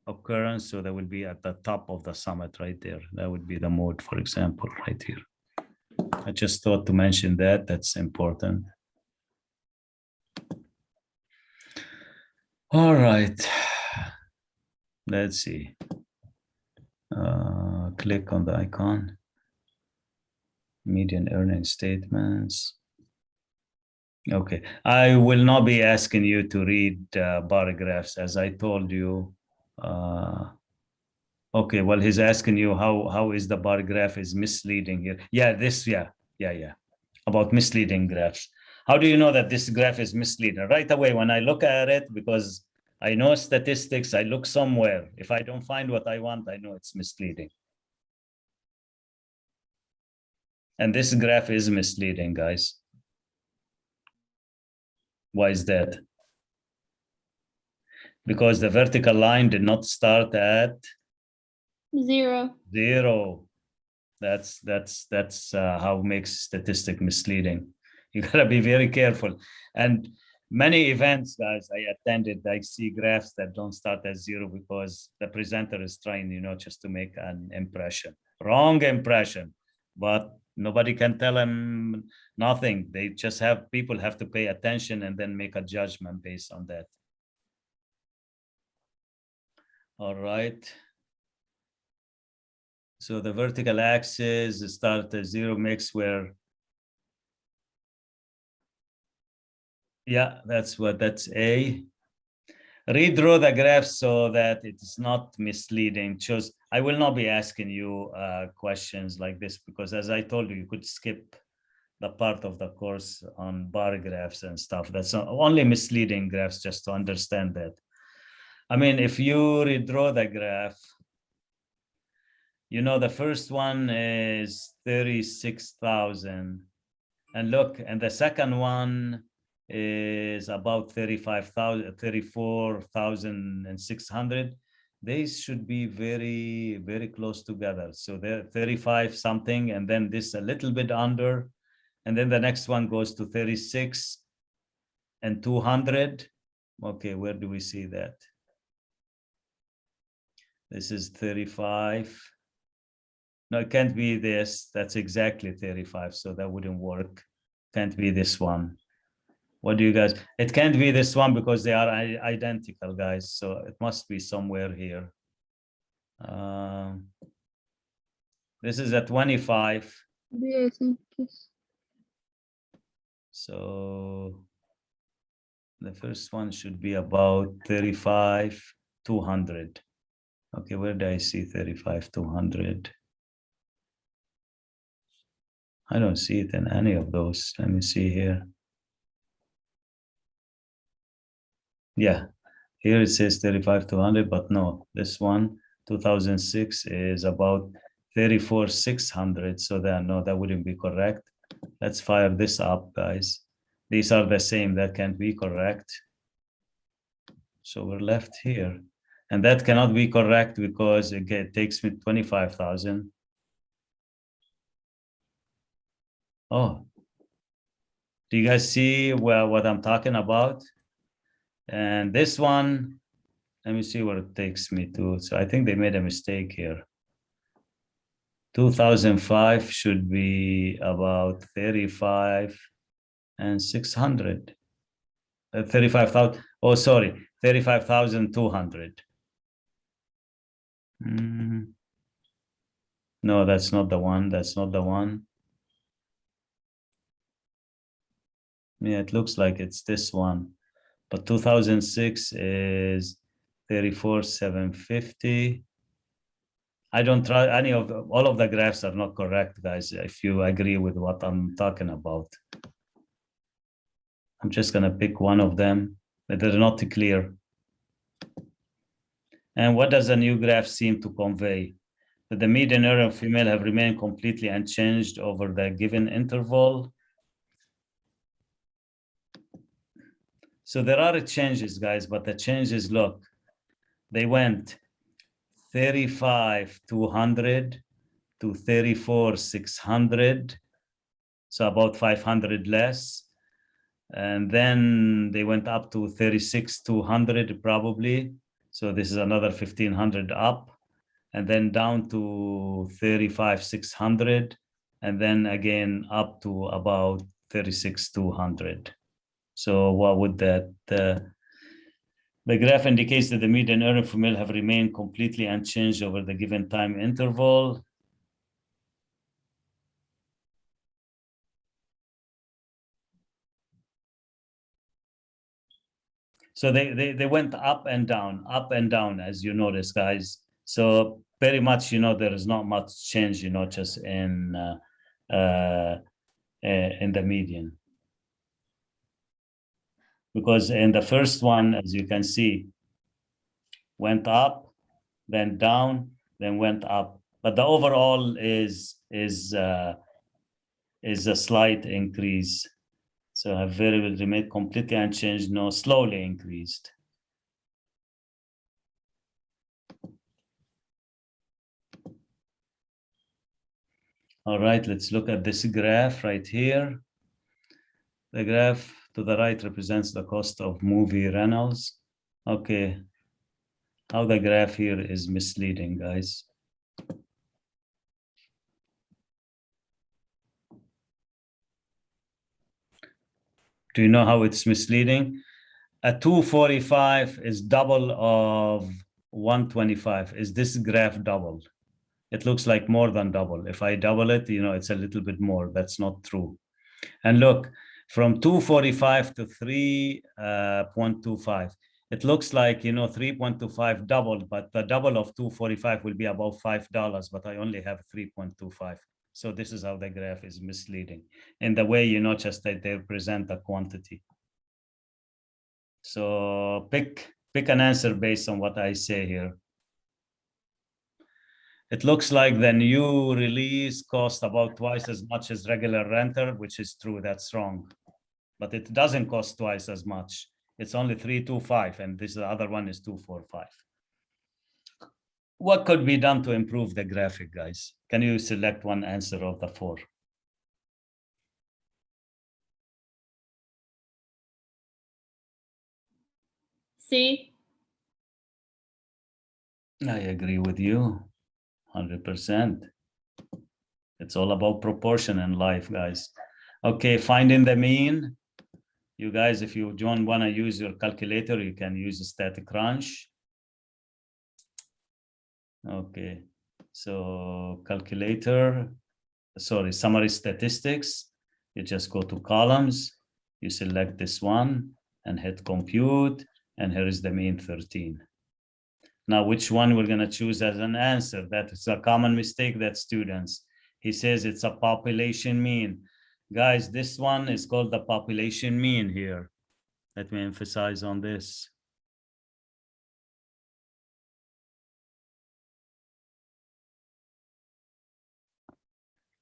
occurrence. So that would be at the top of the summit right there. That would be the mode, for example, right here. I just thought to mention that. That's important. All right. Let's see. Click on the icon. Median earning statements. Okay, I will not be asking you to read bar graphs, as I told you. Okay, well, he's asking you how is the bar graph is misleading here. Yeah, this, yeah, about misleading graphs. How do you know that this graph is misleading? Right away, when I look at it, because I know statistics, I look somewhere. If I don't find what I want, I know it's misleading. And this graph is misleading, guys. Why is that? Because the vertical line did not start at 0. 0. That's how it makes statistic misleading. You gotta be very careful. And many events, guys, I attended, I see graphs that don't start at 0 because the presenter is trying, just to make an impression, wrong impression, but nobody can tell them nothing. They just people have to pay attention and then make a judgment based on that. All right. So the vertical axis start at 0 mix where, yeah, that's A. Redraw the graph so that it's not misleading. I will not be asking you questions like this because, as I told you, you could skip the part of the course on bar graphs and stuff. That's only misleading graphs, just to understand that. I mean, if you redraw the graph, the first one is 36,000. And look, and the second one is about 34,600. These should be very, very close together. So they're 35 something, and then this a little bit under. And then the next one goes to 36 and 200. Okay, where do we see that? This is 35. No, it can't be this. That's exactly 35. So that wouldn't work. Can't be this one. What do you guys? It can't be this one because they are identical, guys. So it must be somewhere here. This is at 25. Yeah, I think yes. So the first one should be about 35, 200. Okay, where do I see 35, 200? I don't see it in any of those. Let me see here. Yeah, here it says 35, 200, but no, this one, 2006 is about 34, 600. So no, that wouldn't be correct. Let's fire this up, guys. These are the same, that can't be correct. So we're left here. And that cannot be correct because it takes me 25,000. Oh, do you guys see what I'm talking about? And this one, let me see what it takes me to. So I think they made a mistake here. 2005 should be about 35 and 600. 35,000. Oh, sorry, 35,200. No, that's not the one. That's not the one. Yeah, it looks like it's this one. But 2006 is 34,750. I don't try any of all of the graphs are not correct, guys. If you agree with what I'm talking about, I'm just gonna pick one of them, but they're not clear. And what does a new graph seem to convey? That the median error of female have remained completely unchanged over the given interval. So there are changes, guys, but the changes, look, they went 35,200 to 34,600, so about 500 less. And then they went up to 36,200 probably. So this is another 1,500 up, and then down to 35,600, and then again up to about 36,200. So what would that? The graph indicates that the median error for male have remained completely unchanged over the given time interval. So they went up and down, as you notice, guys. So very much, there is not much change, just in the median. Because in the first one, as you can see, went up, then down, then went up. But the overall is a slight increase. So have variable remained completely unchanged, no, slowly increased. All right, let's look at this graph right here. The graph to the right represents the cost of movie rentals. Okay. How the graph here is misleading, guys. Do you know how it's misleading? A 245 is double of 125. Is this graph double? It looks like more than double. If I double it, it's a little bit more. That's not true. And look, from 245 to 3.25, it looks like, 3.25 doubled, but the double of 245 will be about $5, but I only have 3.25. So this is how the graph is misleading in the way, just that they present the quantity. So pick an answer based on what I say here. It looks like the new release cost about twice as much as regular renter, which is true, that's wrong. But it doesn't cost twice as much. It's only 325, and this other one is 245. What could be done to improve the graphic, guys? Can you select one answer of the 4? C. I agree with you, 100%. It's all about proportion in life, guys. Okay, finding the mean. You guys, if you don't want to use your calculator, you can use a static crunch. Okay, so calculator, sorry, summary statistics. You just go to columns, you select this one and hit compute, and here is the mean 13. Now, which one we're gonna choose as an answer? That is a common mistake that students, he says it's a population mean. Guys, this one is called the population mean here. Let me emphasize on this.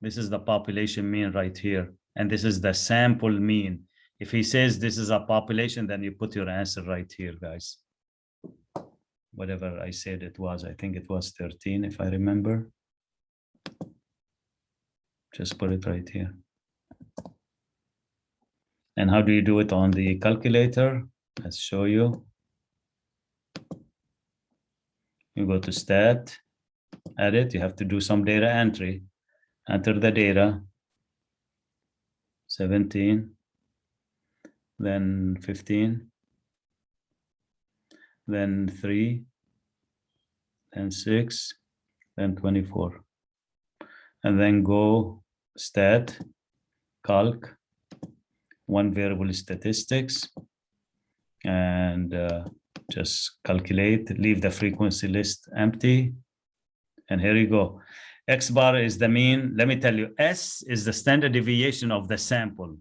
This is the population mean right here. And this is the sample mean. If he says this is a population, then you put your answer right here, guys. Whatever I said it was, I think it was 13, if I remember. Just put it right here. And how do you do it on the calculator? Let's show you. You go to stat, edit, you have to do some data entry. Enter the data, 17, then 15, then 3, then 6, then 24. And then go stat, calc, one variable statistics, and just calculate, leave the frequency list empty. And here you go. X bar is the mean. Let me tell you, S is the standard deviation of the sample.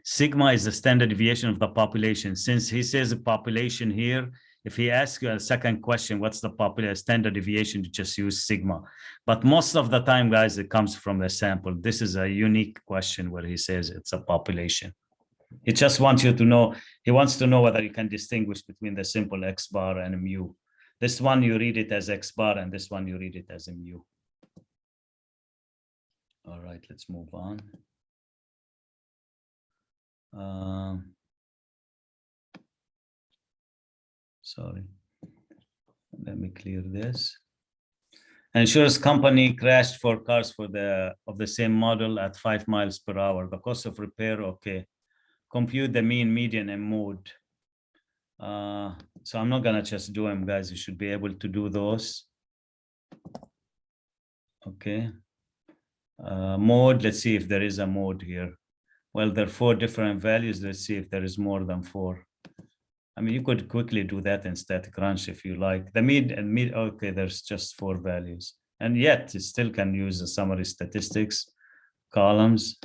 Sigma is the standard deviation of the population. Since he says population here, if he asks you a second question, what's the popular standard deviation, you just use sigma. But most of the time, guys, it comes from the sample. This is a unique question where he says it's a population. He just wants you to know, he wants to know whether you can distinguish between the simple X bar and a mu. This one, you read it as X bar, and this one, you read it as a mu. All right, let's move on. Sorry, let me clear this. Insurance company crashed 4 cars of the same model at 5 miles per hour. The cost of repair, okay. Compute the mean, median, and mode. So I'm not gonna just do them, guys. You should be able to do those. Okay. Mode, let's see if there is a mode here. Well, there are 4 different values. Let's see if there is more than 4. I mean, you could quickly do that in static crunch if you like. The mid and mid, okay, there's just 4 values. And yet it still can use the summary statistics, columns,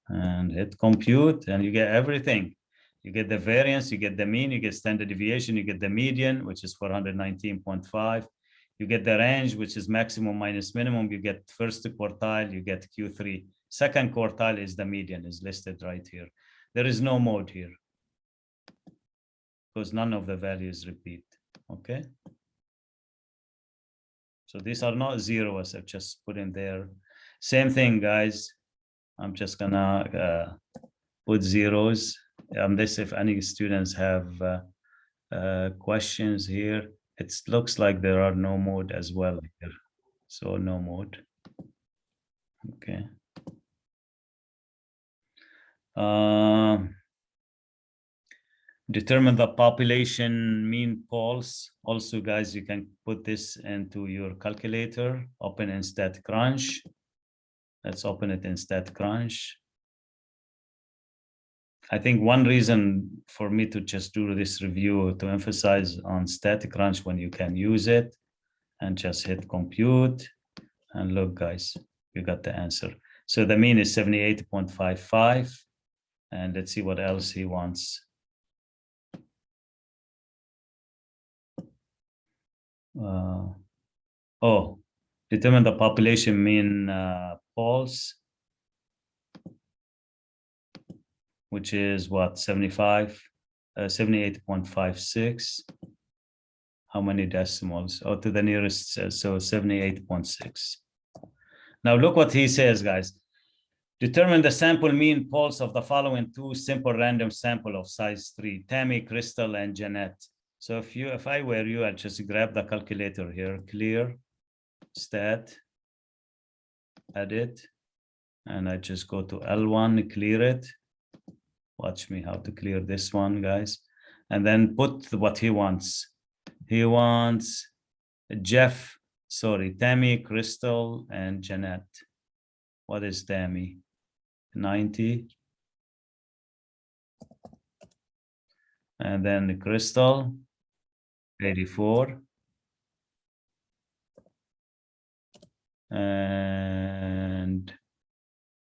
and hit compute, and you get everything. You get the variance, you get the mean, you get standard deviation, you get the median, which is 419.5. You get the range, which is maximum minus minimum. You get first quartile, you get Q3. Second quartile is the median, is listed right here. There is no mode here because none of the values repeat, okay? So these are not zeros, I've just put in there. Same thing, guys. I'm just gonna put zeros. This if any students have questions here. It looks like there are no mode as well here. So no mode. Okay. Determine the population mean pulse. Also, guys, you can put this into your calculator. Open in StatCrunch. Let's open it in StatCrunch. I think one reason for me to just do this review to emphasize on StatCrunch when you can use it, and just hit compute. And look, guys, you got the answer. So the mean is 78.55. And let's see what else he wants. Determine the population mean pulse, which is what, 78.56. How many decimals? Oh, to the nearest, so 78.6. Now look what he says, guys. Determine the sample mean pulse of the following two simple random sample of size 3, Tammy, Crystal, and Jeanette. So if I were you, I'd just grab the calculator here, clear, stat, edit, and I just go to L1, clear it. Watch me how to clear this one, guys. And then put what he wants. He wants Tammy, Crystal, and Jeanette. What is Tammy? 90. And then Crystal, 84. And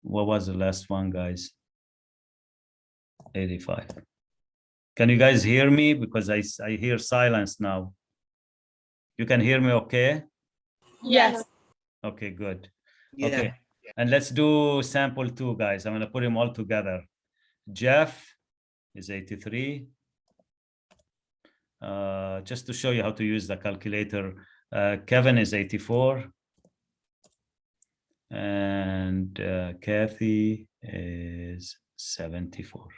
what was the last one, guys? 85. Can you guys hear me? Because I hear silence now. You can hear me okay? Yes. Okay, good. Yeah. Okay, and let's do sample 2, guys. I'm gonna put them all together. Jeff is 83. Just to show you how to use the calculator, Kevin is 84. And Kathy is 74.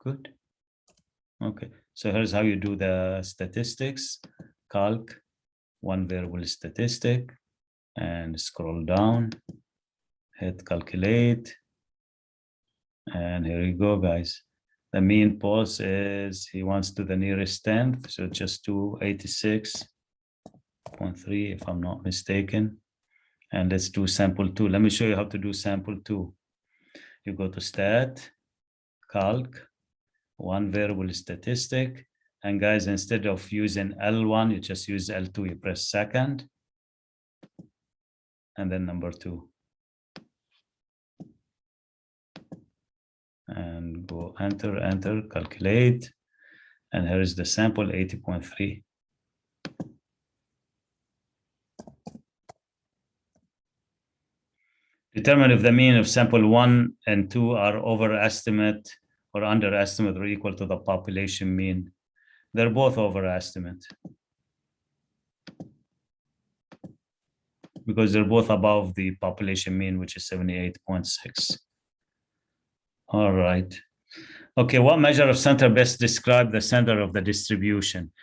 Good. Okay, so here's how you do the statistics. Calc, one variable statistic, and scroll down, hit calculate. And here you go, guys. The mean pulse is, he wants to the nearest 10th, so just do 86.3 if I'm not mistaken. And let's do sample 2. Let me show you how to do sample 2. You go to stat, calc, one variable statistic. And guys, instead of using L1, you just use L2, you press second. And then number 2. And go enter, enter, calculate. And here is the sample, 80.3. Determine if the mean of sample 1 and 2 are overestimate or underestimate or equal to the population mean. They're both overestimate because they're both above the population mean, which is 78.6. All right. Okay, what measure of center best describe the center of the distribution?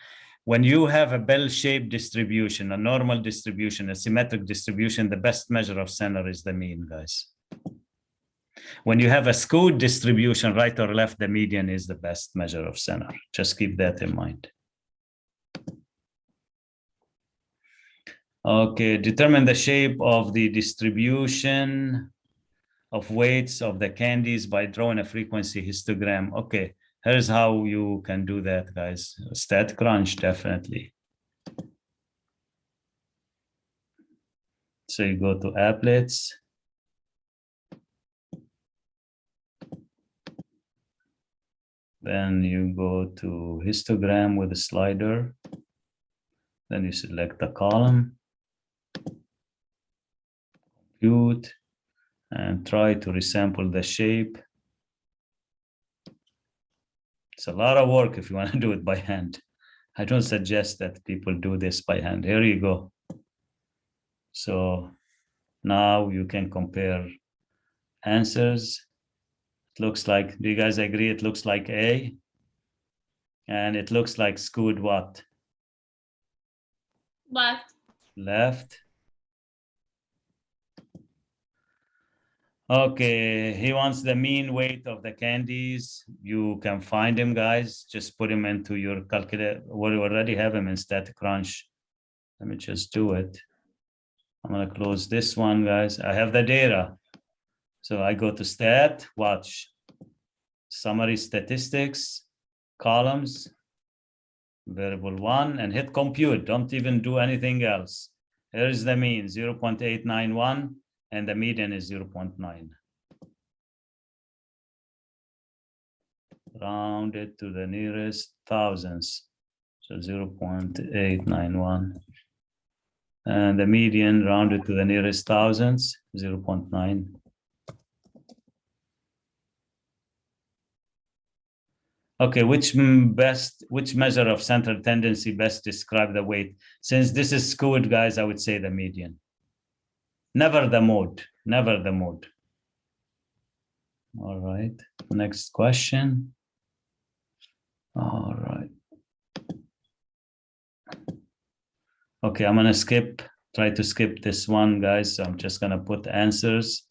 When you have a bell-shaped distribution, a normal distribution, a symmetric distribution, the best measure of center is the mean, guys. When you have a skewed distribution, right or left, the median is the best measure of center. Just keep that in mind. Okay, determine the shape of the distribution of weights of the candies by drawing a frequency histogram. Okay, here's how you can do that, guys. StatCrunch, definitely. So you go to applets. Then you go to histogram with a slider. Then you select the column, compute, and try to resample the shape. It's a lot of work if you want to do it by hand. I don't suggest that people do this by hand. Here you go. So now you can compare answers. It looks like, do you guys agree? It looks like A. And it looks like Scoot what? Left. Left. Okay, he wants the mean weight of the candies. You can find him, guys. Just put him into your calculator. We already have him in Static Crunch. Let me just do it. I'm gonna close this one, guys. I have the data. So I go to stat, watch, summary statistics, columns, variable 1, and hit compute. Don't even do anything else. Here's the mean, 0.891, and the median is 0.9. Round it to the nearest thousands. So 0.891. And the median rounded to the nearest thousands, 0.9. Okay, which measure of central tendency best describe the weight? Since this is skewed, guys, I would say the median. Never the mode, never the mode. All right, next question. All right. Okay, I'm gonna try to skip this one, guys. So I'm just gonna put answers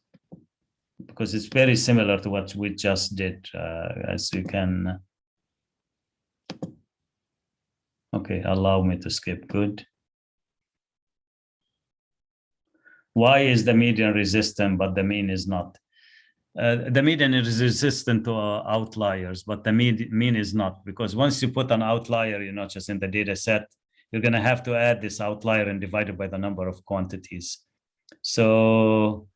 because it's very similar to what we just did, as you can. Okay, allow me to skip, good. Why is the median resistant, but the mean is not? The median is resistant to outliers, but the mean is not, because once you put an outlier, you're not just in the data set, you're gonna have to add this outlier and divide it by the number of quantities. So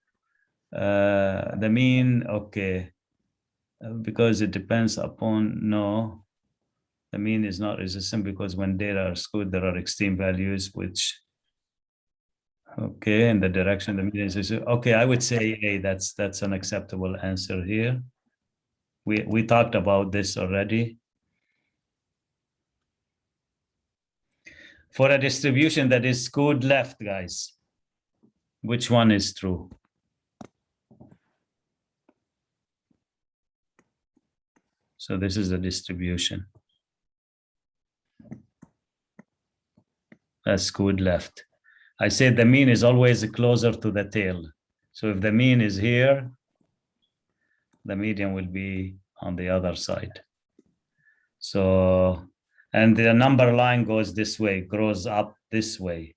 the mean, okay, because it depends upon, no, the mean is not resistant because when data are skewed, there are extreme values, which, okay, in the direction the median is, okay, I would say A, that's an acceptable answer here. We talked about this already. For a distribution that is skewed left, guys, which one is true? So this is the distribution. That's skewed left. I said the mean is always closer to the tail. So if the mean is here, the median will be on the other side. So, and the number line goes this way, grows up this way.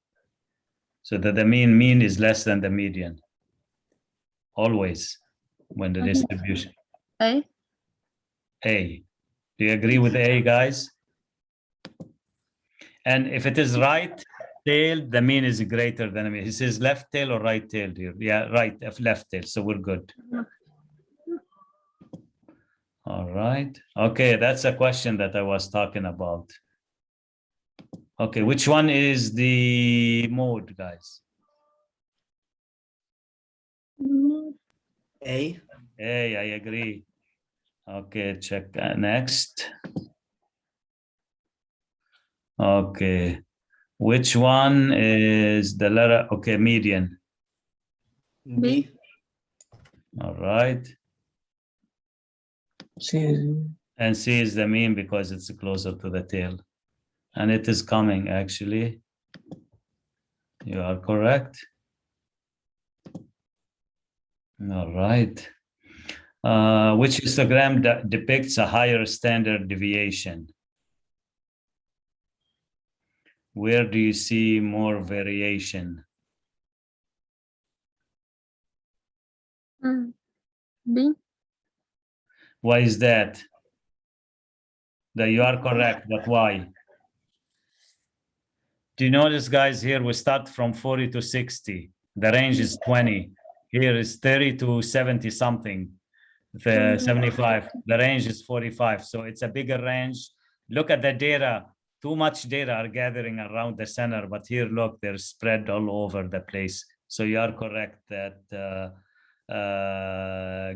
So that the mean is less than the median. Always, when the distribution. A. A. Do you agree with A, guys? And if it is right tail, the mean is greater than the mean. He says left tail or right tail here? Yeah, right, left tail, so we're good. All right, okay, that's a question that I was talking about. Okay, which one is the mode, guys? A. A, I agree. Okay, check next. Okay, which one is the letter? Okay, median. B. All right. C. And C is the mean because it's closer to the tail. And it is coming, actually. You are correct. All right. Which histogram depicts a higher standard deviation? Where do you see more variation? B. Why is that? That you are correct, but why? Do you notice, guys, here we start from 40 to 60. The range is 20. Here is 30 to 70 something. The 75. The range is 45. So it's a bigger range. Look at the data. Too much data are gathering around the center, but here, look, they're spread all over the place. So you are correct that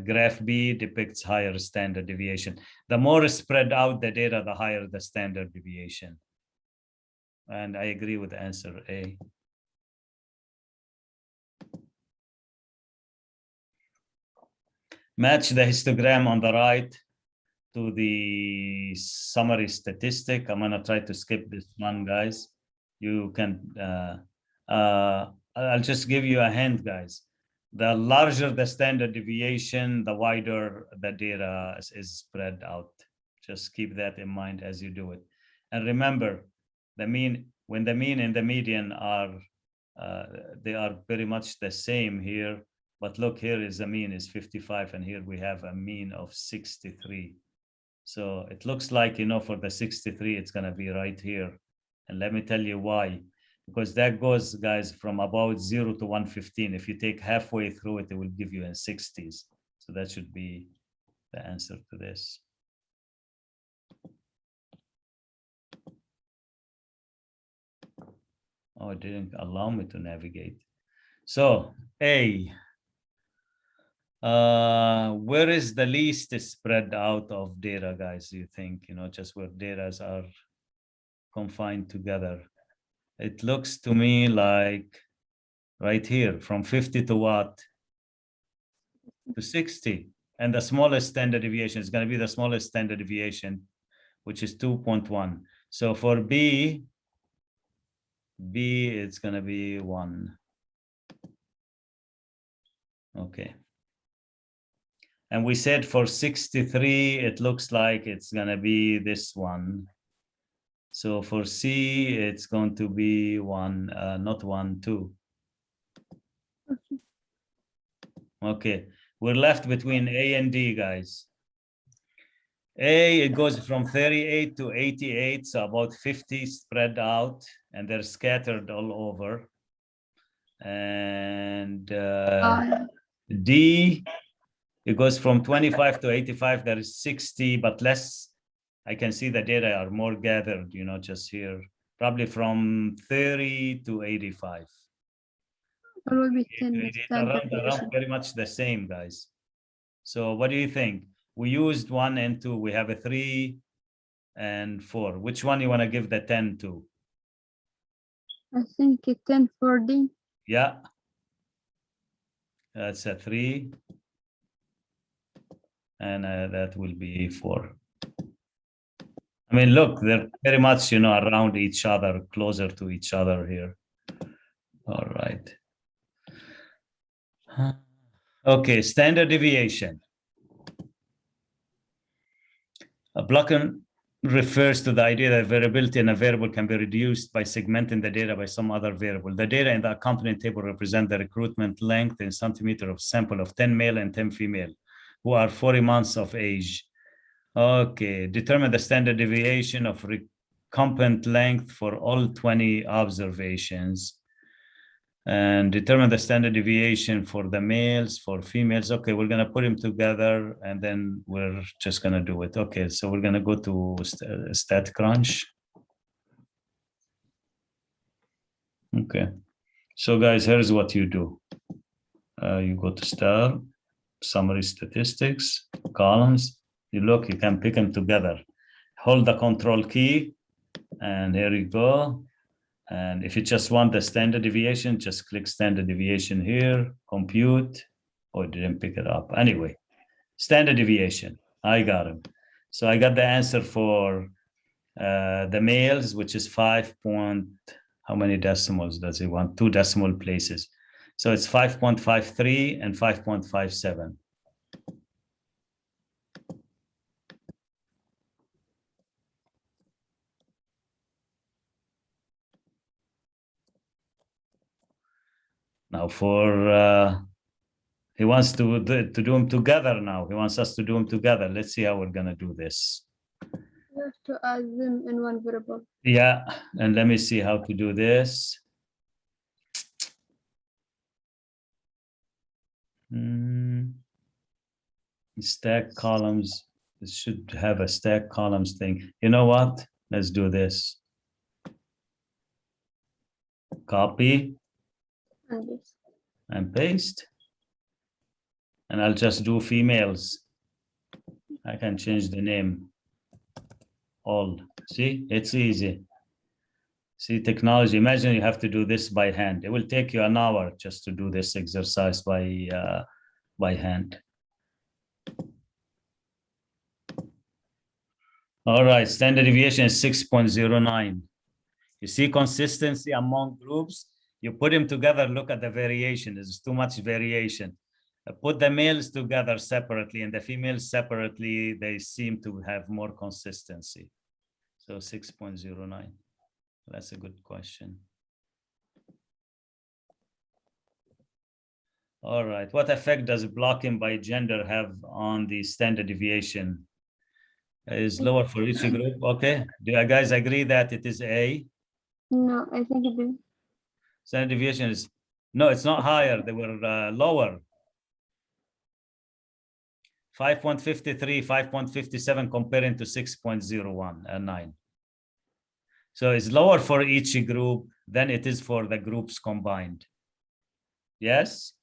graph B depicts higher standard deviation. The more spread out the data, the higher the standard deviation. And I agree with answer A. Match the histogram on the right to the summary statistic. I'm gonna try to skip this one, guys. You can, I'll just give you a hint, guys. The larger the standard deviation, the wider the data is spread out. Just keep that in mind as you do it. And remember, the mean, when the mean and the median are, they are very much the same here. But look, here is the mean is 55, and here we have a mean of 63. So it looks like, you know, for the 63, it's gonna be right here. And let me tell you why. Because that goes, guys, from about 0 to 115. If you take halfway through it, it will give you in 60s. So that should be the answer to this. Oh, it didn't allow me to navigate. So A, where is the least spread out of data, guys, do you think? You know, just where data are confined together. It looks to me like right here, from 50 to what? To 60. And the smallest standard deviation is going to be the smallest standard deviation, which is 2.1. So for B, it's going to be 1. Okay. And we said for 63, it looks like it's going to be this one. So for C, it's going to be 1, not 1, 2. Okay, we're left between A and D, guys. A, it goes from 38 to 88, so about 50 spread out, and they're scattered all over. And D, it goes from 25 to 85, there is 60, but less. I can see the data are more gathered, you know, just here, probably from 30 to 85. It will be 10 standard Around deviation. very much the same, guys. So what do you think? We used 1 and 2. We have a 3 and 4. Which one you want to give the 10 to? I think it's 10 for D. Yeah. That's a 3. And that will be 4. I mean, look, they're very much, you know, around each other, closer to each other here. All right. Okay, standard deviation. A block-in refers to the idea that variability in a variable can be reduced by segmenting the data by some other variable. The data in the accompanying table represent the recruitment length in centimeter of sample of 10 male and 10 female who are 40 months of age. Okay, determine the standard deviation of recruitment length for all 20 observations. And determine the standard deviation for the males, for females. Okay, we're gonna put them together and then we're just gonna do it. Okay, so we're gonna go to StatCrunch. Okay, so guys, here's what you do. You go to Star, Summary Statistics, Columns. You look, you can pick them together. Hold the Control key, and here you go. And if you just want the standard deviation, just click standard deviation here, compute. Oh, it didn't pick it up. Anyway, standard deviation, I got it. So I got the answer for the males, which is 5 point, how many decimals does he want? 2 decimal places. So it's 5.53 and 5.57. Now for, he wants to do them together now. He wants us to do them together. Let's see how we're gonna do this. You have to add them in one variable. Yeah, and let me see how to do this. Stack columns. It should have a stack columns thing. You know what? Let's do this. Copy And this. and paste. And I'll just do females. I can change the name. All. See, it's easy. See, technology. Imagine you have to do this by hand. It will take you an hour just to do this exercise by hand. All right, standard deviation is 6.09. You see consistency among groups, you put them together, look at the variation. There's too much variation. Put the males together separately and the females separately, they seem to have more consistency. So 6.09. That's a good question. All right, what effect does blocking by gender have on the standard deviation? Is lower for each group. Okay, do you guys agree that it is A? No, I think it is. Standard deviation is, no, it's not higher. They were lower. 5.53, 5.57 comparing to 6.01 and 9. So it's lower for each group than it is for the groups combined. Yes?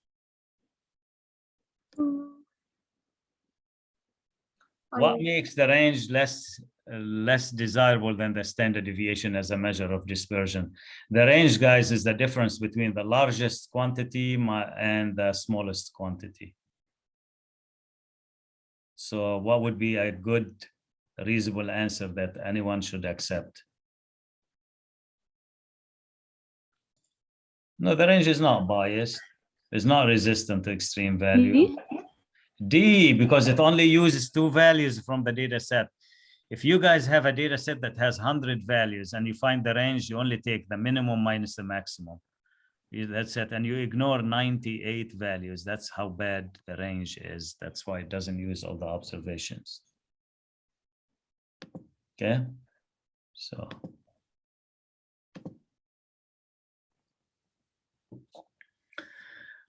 What makes the range less desirable than the standard deviation as a measure of dispersion? The range, guys, is the difference between the largest quantity and the smallest quantity. So what would be a good, reasonable answer that anyone should accept? No, the range is not biased. It's not resistant to extreme value. D, because it only uses 2 values from the data set. If you guys have a data set that has 100 values and you find the range, you only take the minimum minus the maximum. That's it. And you ignore 98 values. That's how bad the range is. That's why it doesn't use all the observations. Okay. So.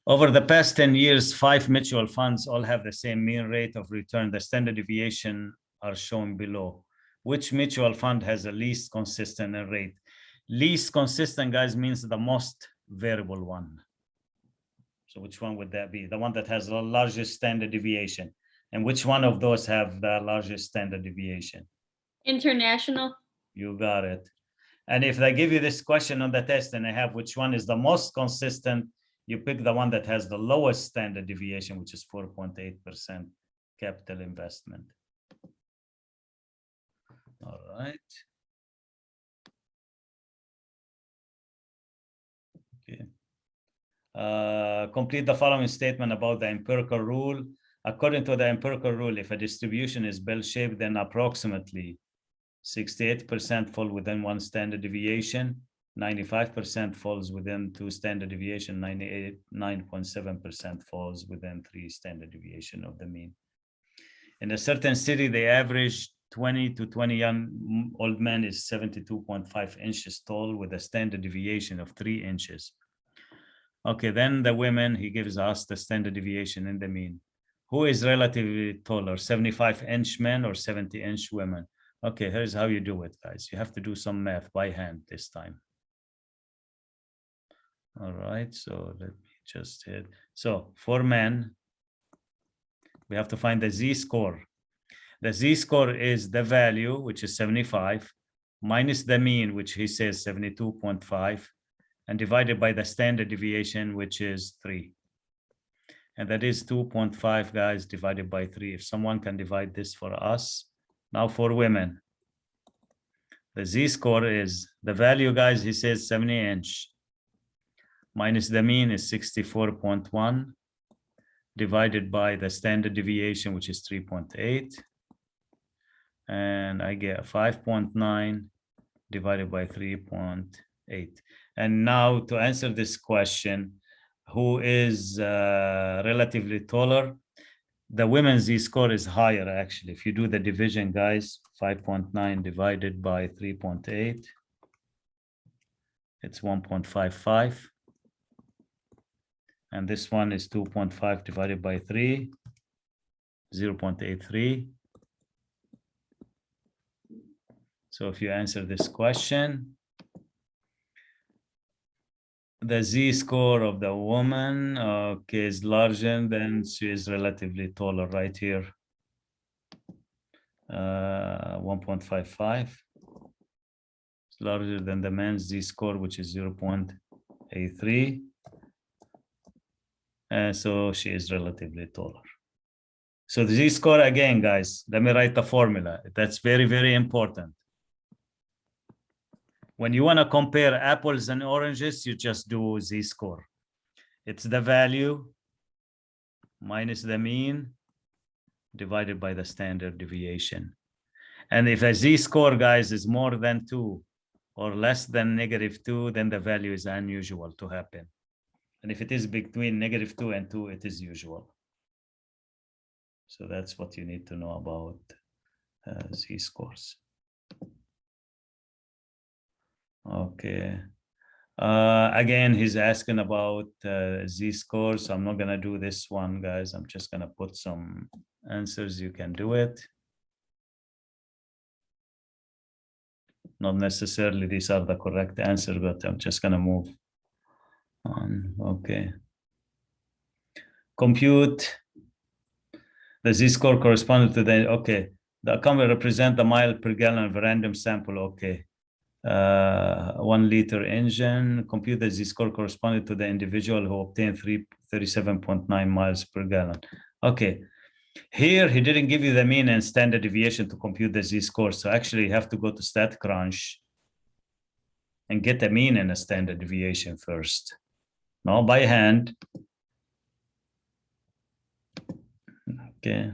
Over the past 10 years, 5 mutual funds all have the same mean rate of return. The standard deviation are shown below. Which mutual fund has the least consistent rate? Least consistent, guys, means the most variable one. So which one would that be? The one that has the largest standard deviation. And which one of those have the largest standard deviation? International. You got it. And if they give you this question on the test and they have which one is the most consistent, you pick the one that has the lowest standard deviation, which is 4.8% capital investment. All right. Okay. Complete the following statement about the empirical rule. According to the empirical rule, if a distribution is bell-shaped, then approximately 68% fall within 1 standard deviation, 95% falls within 2 standard deviation, 99.7% falls within 3 standard deviation of the mean. In a certain city, the average 20 to 20-year-old man is 72.5 inches tall with a standard deviation of 3 inches. Okay, then the women, he gives us the standard deviation in the mean. Who is relatively taller, 75-inch men or 70-inch women? Okay, here's how you do it, guys. You have to do some math by hand this time. All right, so let me just hit. So for men, we have to find the z-score. The z-score is the value, which is 75, minus the mean, which he says 72.5, and divided by the standard deviation, which is 3. And that is 2.5, guys, divided by 3. If someone can divide this for us. Now for women, the z-score is the value, guys, he says 70-inch, minus the mean is 64.1, divided by the standard deviation, which is 3.8. And I get 5.9 divided by 3.8. And now to answer this question, who is relatively taller? The women's z-score is higher, actually. If you do the division, guys, 5.9 divided by 3.8, it's 1.55. And this one is 2.5 divided by 3, 0.83. So if you answer this question, the z-score of the woman, okay, is larger than she is relatively taller right here. 1.55. It's larger than the man's z-score, which is 0.83. And so she is relatively taller. So the z-score again, guys, let me write the formula. That's very, very important. When you want to compare apples and oranges, you just do z-score. It's the value minus the mean divided by the standard deviation. And if a z-score, guys, is more than 2 or less than -2, then the value is unusual to happen. And if it is between -2 and 2, it is usual. So that's what you need to know about z-scores. Okay. Again, he's asking about z-scores. So I'm not going to do this one, guys. I'm just going to put some answers. You can do it. Not necessarily these are the correct answers, but I'm just going to move on. Okay. Compute the z-score corresponding to the, okay. The outcome will represent the mile per gallon of a random sample. Okay. 1 liter engine. Compute the z-score corresponding to the individual who obtained 37.9 miles per gallon. Okay. Here, he didn't give you the mean and standard deviation to compute the z-score. So actually, you have to go to StatCrunch and get a mean and a standard deviation first. Now by hand. Okay.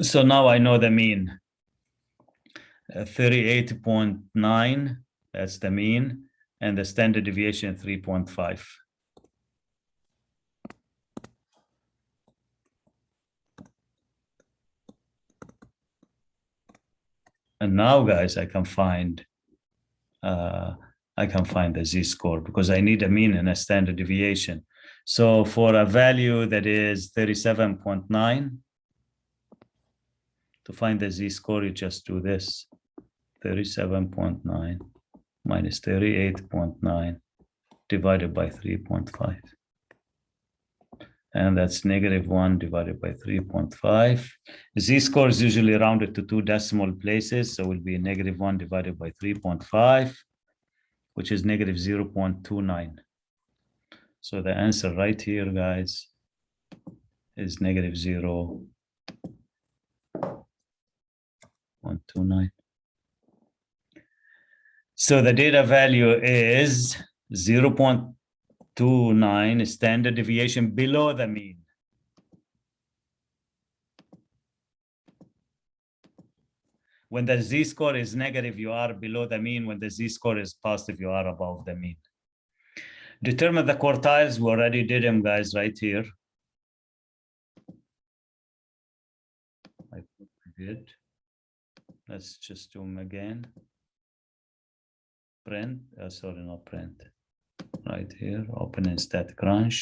So now I know the mean. 38.9, that's the mean, and the standard deviation 3.5. And now, guys, I can find the z-score because I need a mean and a standard deviation. So for a value that is 37.9, to find the z-score, you just do this. 37.9 minus 38.9 divided by 3.5. And that's -1 divided by 3.5. Z-score is usually rounded to 2 decimal places, so it will be -1 divided by 3.5, which is -0.29. So the answer right here, guys, is -0.29. So the data value is 0.29 standard deviation below the mean. When the z-score is negative, you are below the mean. When the z-score is positive, you are above the mean. Determine the quartiles. We already did them, guys, right here. I did. Let's just do them again. Print, sorry, not print. Right here, open in StatCrunch.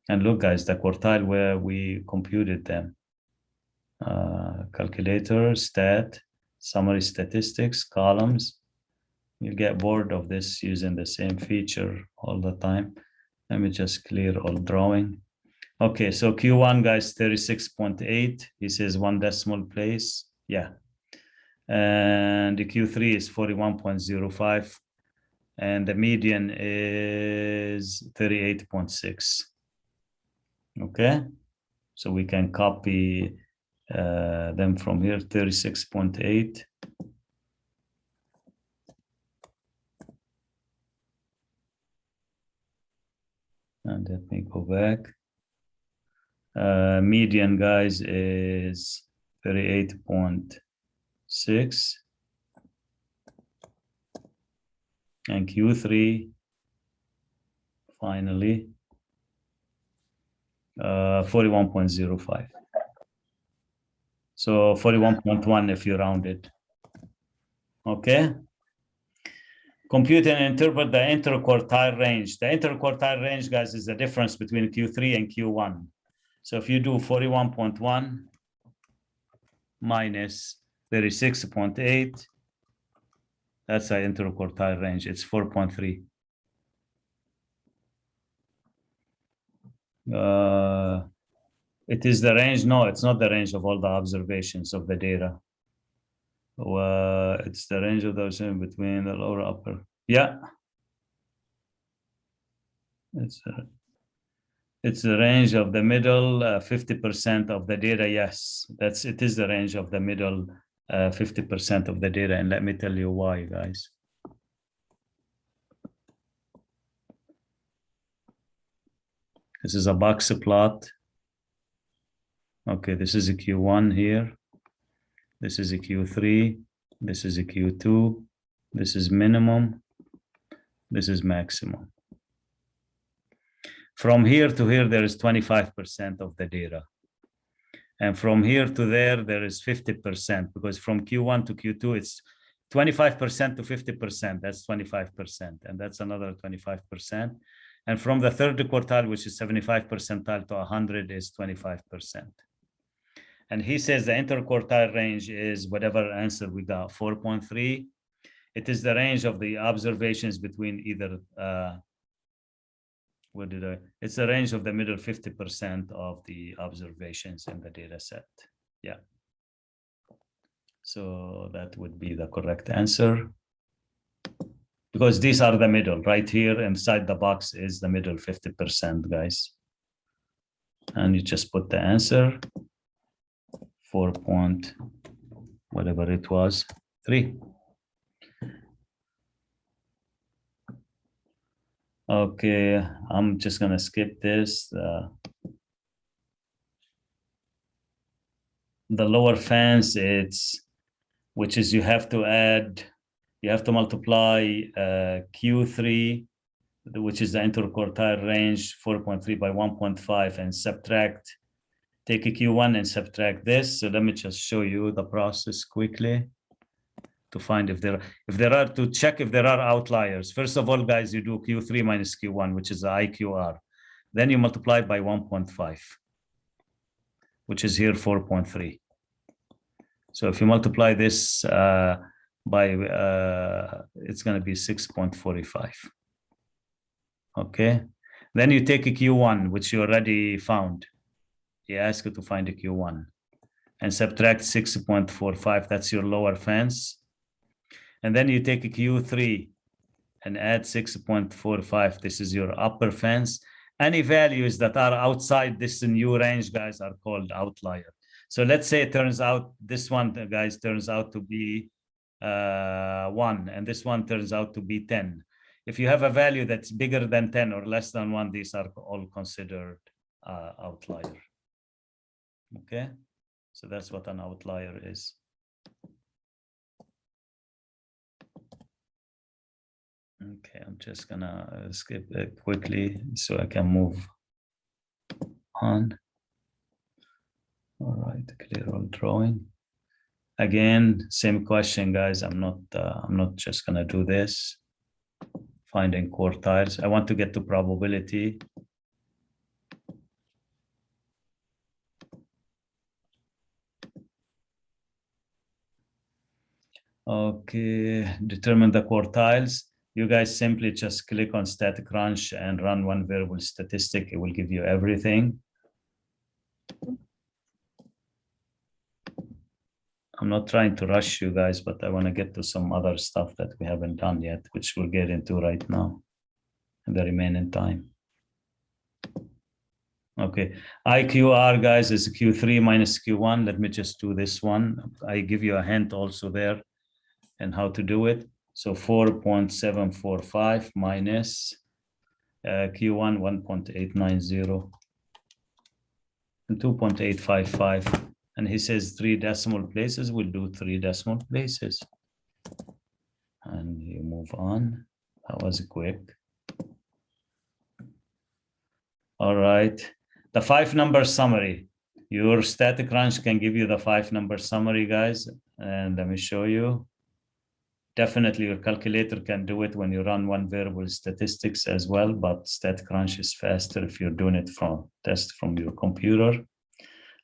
And look, guys, the quartile where we computed them. Calculator, stat, summary statistics, columns. You get bored of this using the same feature all the time. Let me just clear all drawing. Okay, so Q1, guys, 36.8. He says 1 decimal place. Yeah. And the Q3 is 41.05. And the median is 38.6. Okay. So we can copy them from here, 36.8. And let me go back. Median, guys, is 38.6. And Q3, finally, 41.05. So 41.1 if you round it. Okay. Compute and interpret the interquartile range. The interquartile range, guys, is the difference between Q3 and Q1. So if you do 41.1 minus 36.8, that's the interquartile range. It's 4.3. It is the range. No, it's not the range of all the observations of the data. It's the range of those in between the lower upper. Yeah. It's It's the range of the middle 50% of the data. Yes, it is the range of the middle 50% of the data. And let me tell you why, guys. This is a box plot. Okay, this is a Q1 here. This is a Q3. This is a Q2. This is minimum. This is maximum. From here to here, there is 25% of the data. And from here to there is 50%, because from Q1 to Q2, it's 25% to 50%. That's 25%. And that's another 25%. And from the third quartile, which is 75 percentile to 100, is 25%. And he says the interquartile range is whatever answer we got, 4.3. It is the range of the observations between either, it's the range of the middle 50% of the observations in the data set. Yeah. So that would be the correct answer. Because these are the middle. Right here inside the box is the middle 50%, guys. And you just put the answer, 4 point, whatever it was, 3. Okay, I'm just gonna skip this. The lower fence, which is you have to add, you have to multiply Q3, which is the interquartile range, 4.3 by 1.5, and subtract, take a Q1 and subtract this. So let me just show you the process quickly to find to check if there are outliers. First of all, guys, you do Q3 minus Q1, which is the IQR. Then you multiply by 1.5, which is here 4.3. So if you multiply this by, it's going to be 6.45. Okay. Then you take a Q1, which you already found. He asked you to find a Q1 and subtract 6.45. That's your lower fence. And then you take a Q3 and add 6.45. This is your upper fence. Any values that are outside this new range, guys, are called outlier. So let's say it turns out this one, guys, turns out to be 1, and this one turns out to be 10. If you have a value that's bigger than 10 or less than 1, these are all considered outlier. Okay, so that's what an outlier is. Okay, I'm just gonna skip it quickly so I can move on. All right, clear all drawing. Again, same question, guys. I'm not just gonna do this. Finding quartiles. I want to get to probability. Okay, determine the quartiles. You guys simply just click on static crunch and run one variable statistic. It will give you everything. I'm not trying to rush you guys, but I want to get to some other stuff that we haven't done yet, which we'll get into right now in the remaining time. Okay, IQR, guys, is Q3 minus Q1. Let me just do this one. I give you a hint also there and how to do it. So 4.745 minus Q1, 1.890 and 2.855. And he says 3 decimal places. We'll do 3 decimal places. And you move on. That was quick. All right. The 5-number summary. Your static crunch can give you the 5-number summary, guys. And let me show you. Definitely your calculator can do it when you run one variable statistics as well, but static crunch is faster if you're doing it from your computer.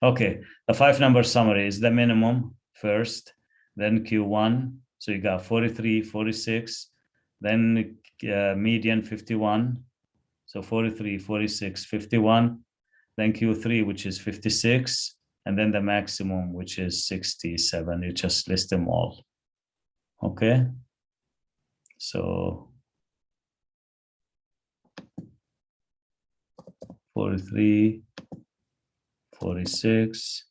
Okay, the 5-number summary is the minimum first, then Q1. So you got 43, 46, then median 51. So 43, 46, 51, then Q3, which is 56, and then the maximum, which is 67. You just list them all. Okay, so 43, 46.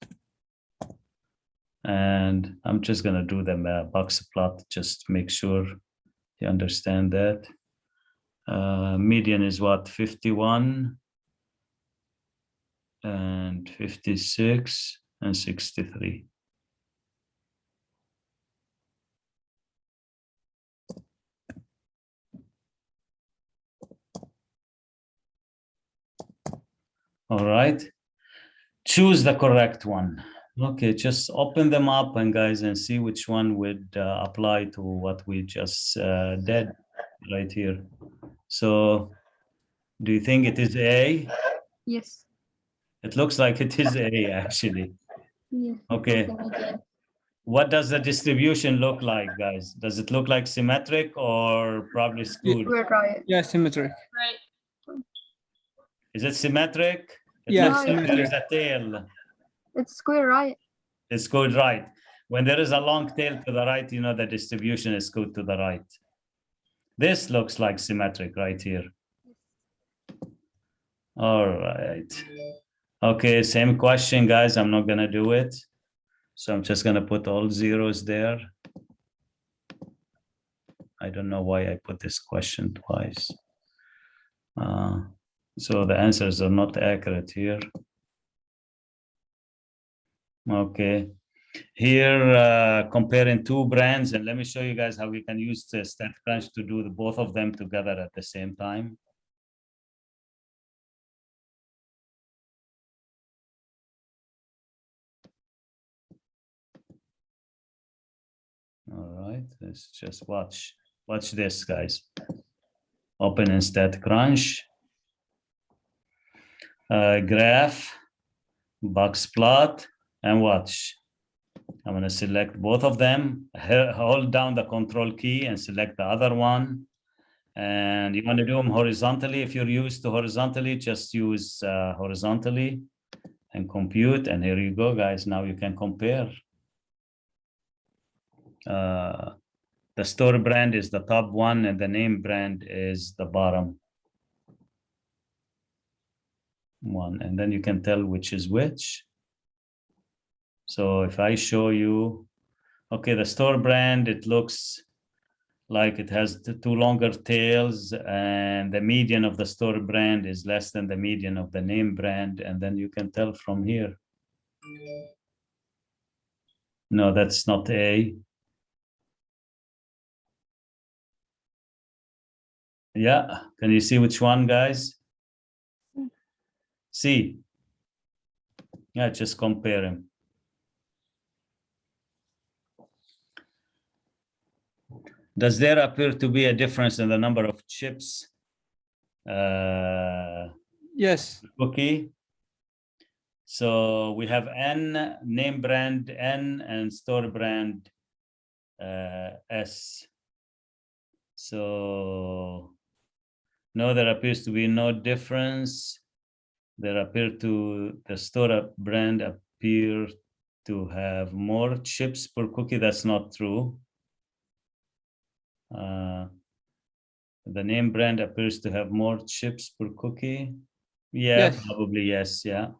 And I'm just going to do the box plot, just to make sure you understand that. Median is what, 51 and 56 and 63. All right, choose the correct one. Okay, just open them up and guys and see which one would apply to what we just did right here. So do you think it is A? Yes. It looks like it is A actually. Yes. Okay. What does the distribution look like, guys? Does it look like symmetric or probably skewed? We're right. Yeah, symmetric. Right. Is it symmetric? It Yeah, looks like there is symmetric. a tail. It's square right. It's skewed right. When there is a long tail to the right, you know the distribution is skewed to the right. This looks like symmetric right here. All right. Okay, same question, guys. I'm not gonna do it. So I'm just gonna put all zeros there. I don't know why I put this question twice. So the answers are not accurate here. Okay. Here, comparing two brands, and let me show you guys how we can use the StatCrunch to do both of them together at the same time. All right, let's just watch this, guys. Open in StatCrunch, graph, box plot, and watch. I'm going to select both of them, hold down the control key and select the other one. And you want to do them horizontally. If you're used to horizontally, just use horizontally and compute. And here you go, guys. Now you can compare. The store brand is the top one and the name brand is the bottom one. And then you can tell which is which. So if I show you, okay, the store brand, it looks like it has two longer tails and the median of the store brand is less than the median of the name brand. And then you can tell from here. No, that's not A. Yeah, can you see which one, guys? C. Yeah, just compare them. Does there appear to be a difference in the number of chips? Yes. Cookie. So we have N, name brand N, and store brand S. So no, there appears to be no difference. The store brand appear to have more chips per cookie. That's not true. The name brand appears to have more chips per cookie. Yeah, Yes. probably yes, yeah.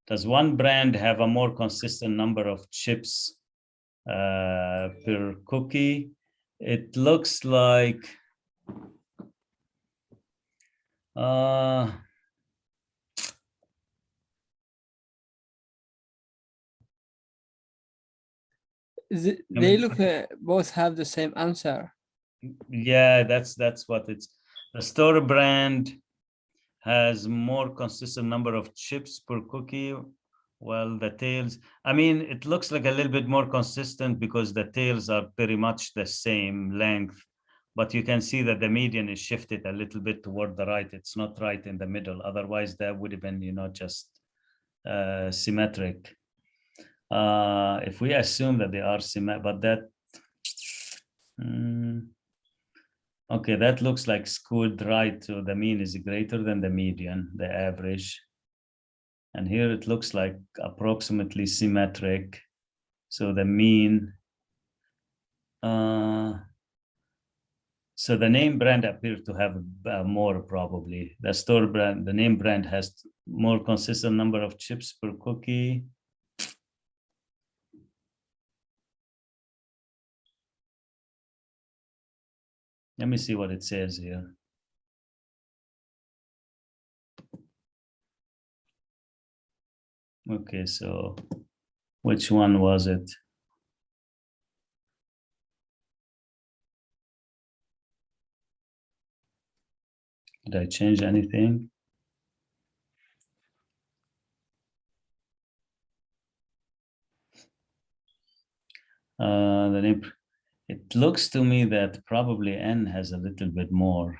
Does one brand have a more consistent number of chips per cookie? It looks like They look both have the same answer. yeah, that's what it's. The store brand has more consistent number of chips per cookie, while the tails, I mean, it looks like a little bit more consistent because the tails are pretty much the same length, but you can see that the median is shifted a little bit toward the right. It's not right in the middle. Otherwise, that would have been, you know, just symmetric. If we assume that they are symmetric, but that, okay, that looks like skewed right. So the mean is greater than the median, the average. And here it looks like approximately symmetric. So the mean, so So the name brand appears to have more probably. The store brand, the name brand has more consistent number of chips per cookie. Let me see what it says here. Okay, so which one was it? Did I change anything? The name, it looks to me that probably N has a little bit more.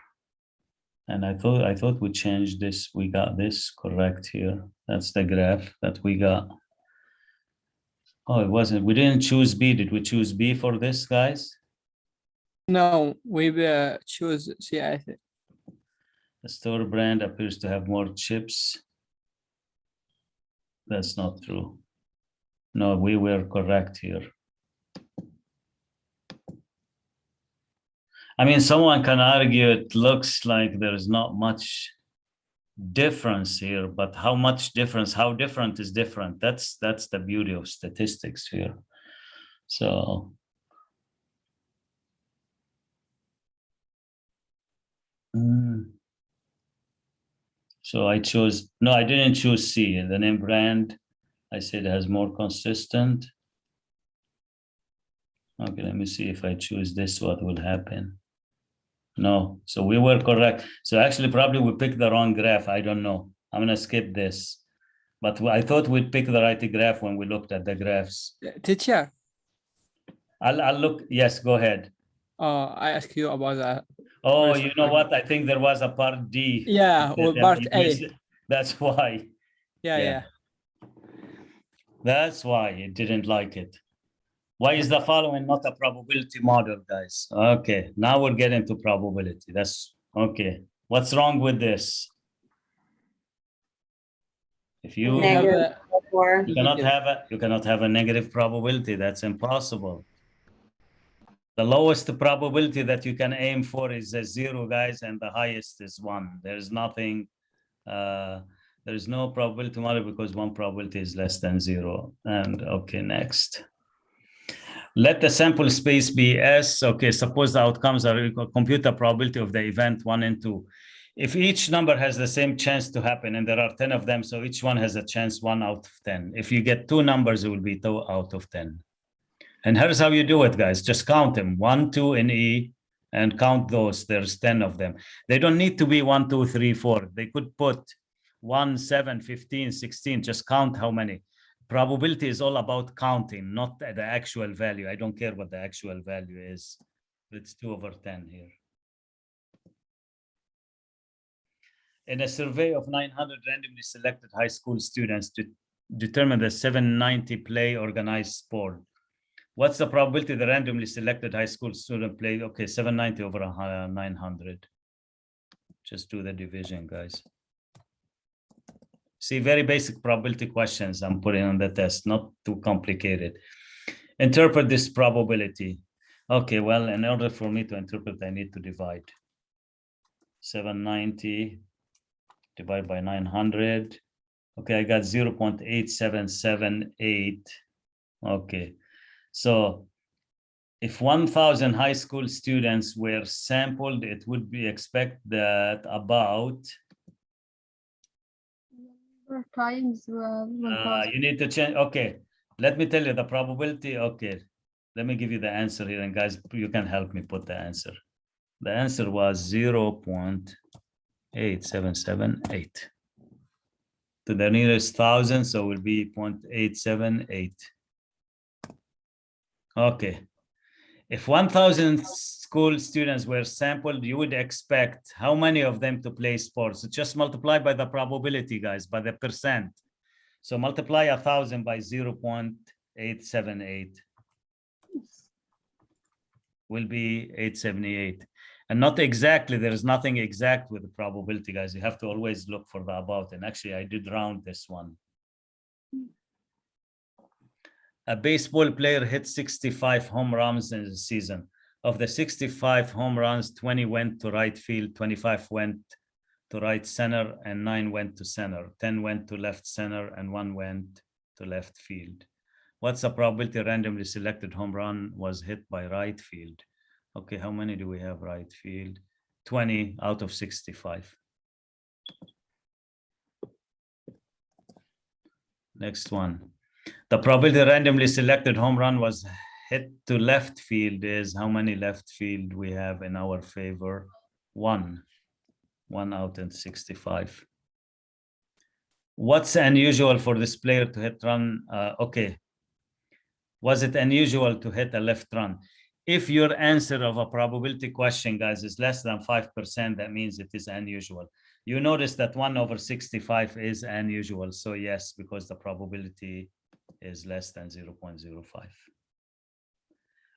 And I thought we changed this. We got this correct here. That's the graph that we got. Oh, it wasn't. We didn't choose B. Did we choose B for this, guys? No, we choose C, I think. The store brand appears to have more chips. That's not true. No, we were correct here. I mean, someone can argue it looks like there's not much difference here, but how much difference, how different is different? That's the beauty of statistics here. So so I chose, no, I didn't choose C. The name brand, I said has more consistent. Okay, let me see if I choose this, what will happen. No, so we were correct. So actually probably we picked the wrong graph. I don't know. I'm gonna skip this. But I thought we'd pick the right graph when we looked at the graphs. Teacher, I'll look, yes, go ahead. I ask you about that. Oh, First you know one. what? I think there was a part D. Yeah, or part A. That's why. Yeah. That's why it didn't like it. Why is the following not a probability model, guys? Okay, now we're getting to probability. That's okay. What's wrong with this? If you you cannot have a negative probability. That's impossible. The lowest probability that you can aim for is a 0, guys, and the highest is 1. There's nothing, there's no probability model because one probability is less than 0. And okay, next. Let the sample space be S. Okay, suppose the outcomes are equal, compute the probability of the event 1 and 2. If each number has the same chance to happen, and there are 10 of them, so each one has a chance 1 out of 10. If you get 2 numbers, it will be 2 out of 10. And here's how you do it, guys. Just count them, 1, 2 in E, and count those. There's 10 of them. They don't need to be 1, 2, 3, 4. They could put 1, 7, 15, 16. Just count how many. Probability is all about counting, not the actual value. I don't care what the actual value is. It's 2 over 10 here. In a survey of 900 randomly selected high school students to determine the 790 play organized sport, what's the probability the randomly selected high school student play? Okay, 790 over 900. Just do the division, guys. See, very basic probability questions I'm putting on the test, not too complicated. Interpret this probability. Okay, well, in order for me to interpret, I need to divide. 790 divided by 900. Okay, I got 0.8778. Okay, so if 1,000 high school students were sampled, it would be expect that about times you need to change. Okay, let me tell you the probability. Okay, let me give you the answer here, and guys, you can help me put the answer. The answer was 0.8778 to the nearest 1,000, so it will be 0.878. Okay, if 1,000 school students were sampled, you would expect how many of them to play sports? So just multiply by the probability, guys, by the percent. So multiply 1,000 by 0.878 will be 878. And not exactly, there is nothing exact with the probability, guys. You have to always look for the about. And actually, I did round this one. A baseball player hit 65 home runs in the season. Of the 65 home runs, 20 went to right field, 25 went to right center, and 9 went to center. 10 went to left center, and 1 went to left field. What's the probability a randomly selected home run was hit by right field? Okay, how many do we have right field? 20 out of 65. Next one. The probability a randomly selected home run was hit to left field is how many left field we have in our favor? 1. 1 out of 65. What's unusual for this player to hit run? Okay. Was it unusual to hit a left run? If your answer of a probability question, guys, is less than 5%, that means it is unusual. You notice that 1 over 65 is unusual. So yes, because the probability is less than 0.05.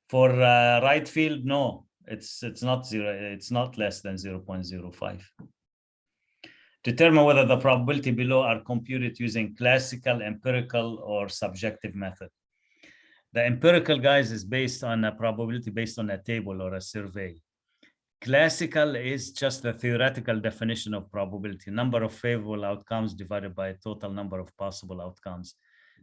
For right field, no, it's not zero. It's not less than 0.05. Determine whether the probability below are computed using classical, empirical, or subjective method. The empirical, guys, is based on a probability based on a table or a survey. Classical is just the theoretical definition of probability, number of favorable outcomes divided by a total number of possible outcomes.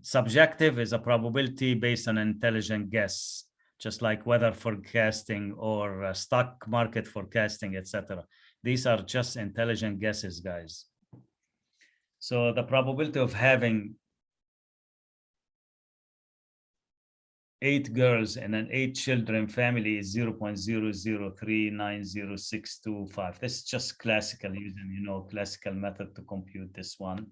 Subjective is a probability based on an intelligent guess, just like weather forecasting or stock market forecasting, etc. These are just intelligent guesses, guys. So the probability of having 8 girls and an 8 children family is 0.003906225. This is just classical, using classical method to compute this one.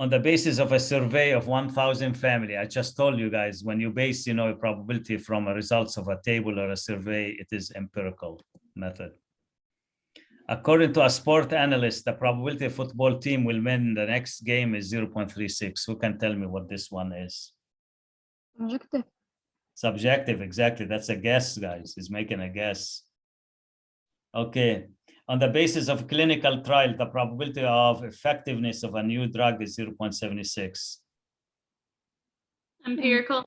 On the basis of a survey of 1,000 family, I just told you guys, when you base a probability from a results of a table or a survey, it is empirical method. According to a sport analyst, the probability a football team will win the next game is 0.36. Who can tell me what this one is? Subjective. Subjective, exactly. That's a guess, guys. He's making a guess. Okay. On the basis of clinical trial, the probability of effectiveness of a new drug is 0.76. Empirical.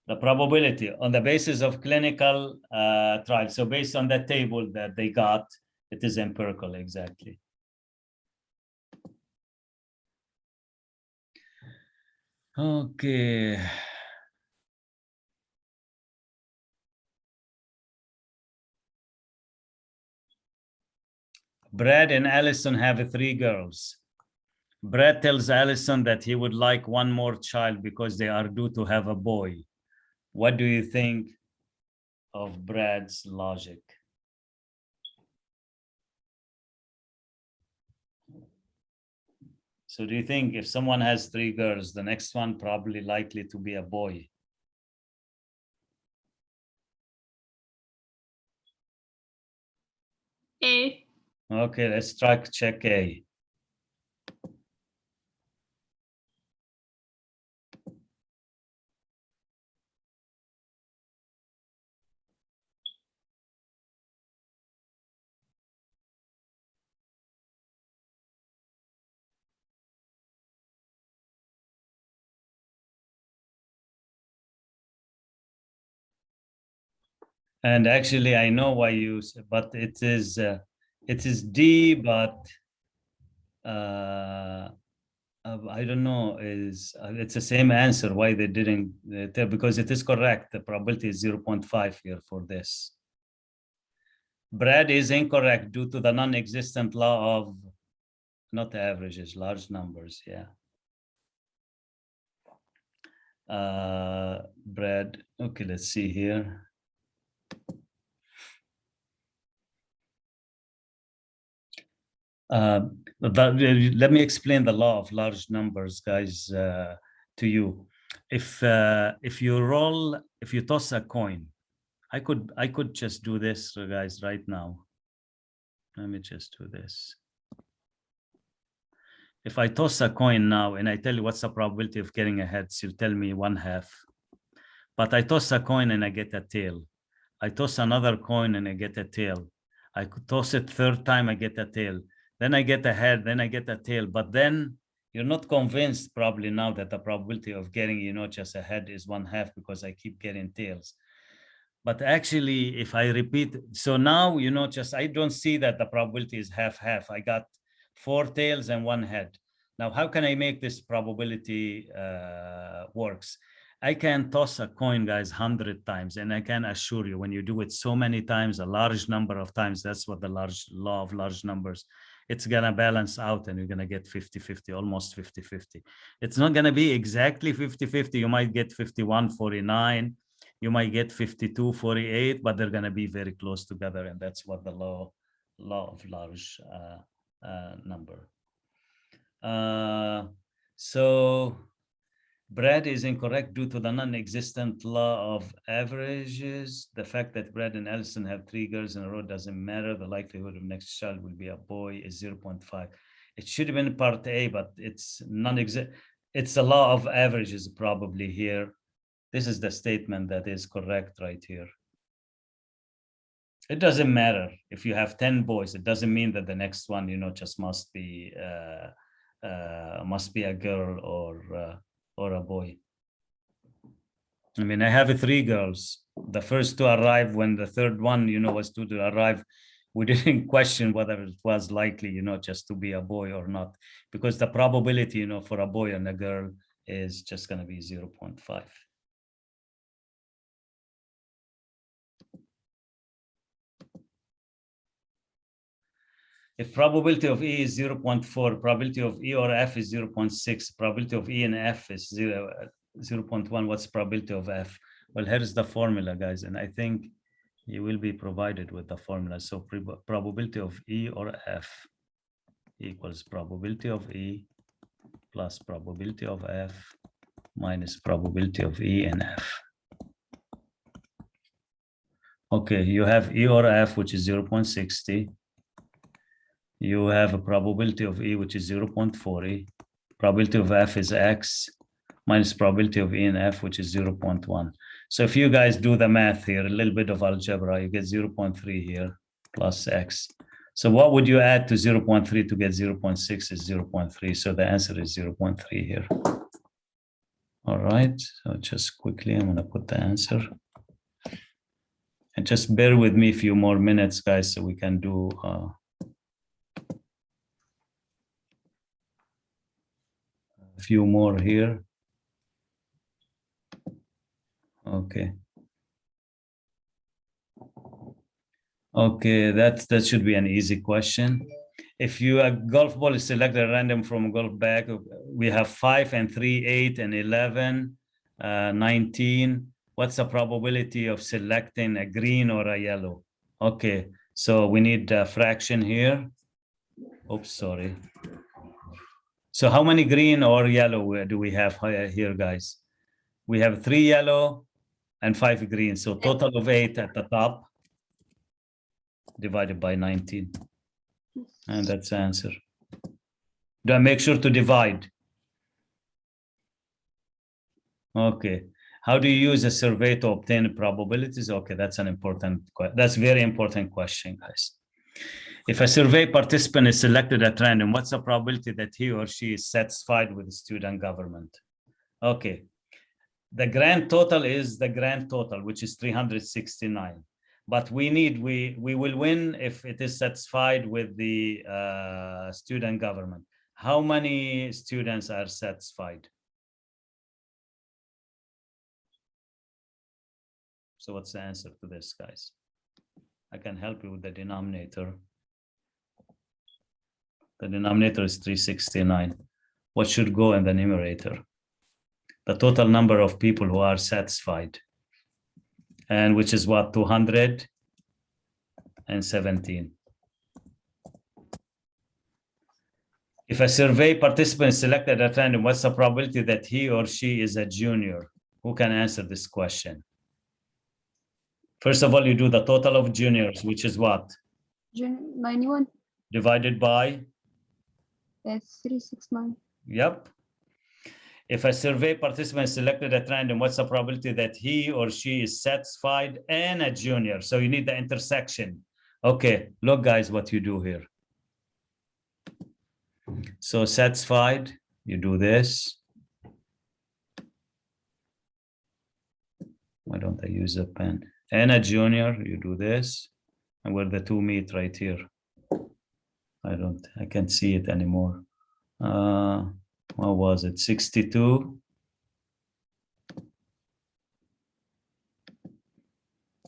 The probability on the basis of clinical trial. So based on that table that they got, it is empirical, exactly. Okay. Brad and Allison have 3 girls. Brad tells Allison that he would like one more child because they are due to have a boy. What do you think of Brad's logic? So do you think if someone has 3 girls, the next one probably likely to be a boy? A. Okay, let's try check A. And actually, I know why you said, but it is D, but I don't know, it's the same answer why they didn't tell, because it is correct. The probability is 0.5 here for this. Brad is incorrect due to the non-existent law of not averages, large numbers. Yeah. Brad, okay, let's see here. Let me explain the law of large numbers, guys, to you. If you toss a coin, I could just do this, guys, right now. Let me just do this. If I toss a coin now and I tell you what's the probability of getting a heads, you tell me 1/2. But I toss a coin and I get a tail. I toss another coin and I get a tail. I could toss it 3rd time, I get a tail. Then I get a head, then I get a tail. But then You're not convinced probably now that the probability of getting, just a head is 1/2 because I keep getting tails. But actually, if I repeat, so now, just I don't see that the probability is 50/50. I got 4 tails and 1 head. Now, how can I make this probability works? I can toss a coin, guys, 100 times, and I can assure you, when you do it so many times, a large number of times, that's what the law of large numbers, it's gonna balance out and you're gonna get 50-50, almost 50-50. It's not gonna be exactly 50-50. You might get 51-49, you might get 52-48, but they're gonna be very close together, and that's what the law of large number. So Brad is incorrect due to the non-existent law of averages. The fact that Brad and Allison have 3 girls in a row doesn't matter. The likelihood of next child will be a boy is 0.5. It should have been part A, but it's non-existent. It's the law of averages probably here. This is the statement that is correct right here. It doesn't matter if you have 10 boys. It doesn't mean that the next one, just must be a girl or a boy. I mean, I have 3 girls. The first 2 arrived. When the third one, was to arrive, we didn't question whether it was likely, just to be a boy or not, because the probability, for a boy and a girl is just going to be 0.5. If probability of E is 0.4, probability of E or F is 0.6, probability of E and F is 0.1, what's probability of F? Well, here's the formula, guys, and I think you will be provided with the formula. So probability of E or F equals probability of E plus probability of F minus probability of E and F. Okay, you have E or F, which is 0.60. You have a probability of E, which is 0.40. Probability of F is X minus probability of E and F, which is 0.1. So if you guys do the math here, a little bit of algebra, you get 0.3 here plus X. So what would you add to 0.3 to get 0.6 is 0.3. So the answer is 0.3 here. All right, so just quickly, I'm gonna put the answer. And just bear with me a few more minutes, guys, so we can do a few more here. Okay. Okay, that should be an easy question. If a golf ball is selected at random from a golf bag, we have 5 and 3, 8 and 11, 19. What's the probability of selecting a green or a yellow? Okay, so we need a fraction here. Oops, sorry. So how many green or yellow do we have here, guys? We have 3 yellow and 5 green. So total of 8 at the top divided by 19. And that's the answer. Do I make sure to divide? Okay. How do you use a survey to obtain probabilities? Okay, that's very important question, guys. If a survey participant is selected at random, what's the probability that he or she is satisfied with the student government? Okay. The grand total is the grand total, which is 369. But we will win if it is satisfied with the student government. How many students are satisfied? So what's the answer to this, guys? I can help you with the denominator. The denominator is 369. What should go in the numerator? The total number of people who are satisfied. And which is what, 217. If a survey participant is selected at random, what's the probability that he or she is a junior? Who can answer this question? First of all, you do the total of juniors, which is what? 91. Divided by? That's 369. Yep. If a survey participant is selected at random, what's the probability that he or she is satisfied and a junior? So you need the intersection. Okay, look, guys, what you do here. So satisfied you do this. Why don't I use a pen? And a junior, you do this. And where the two meet right here. I can't see it anymore. What was it? 62.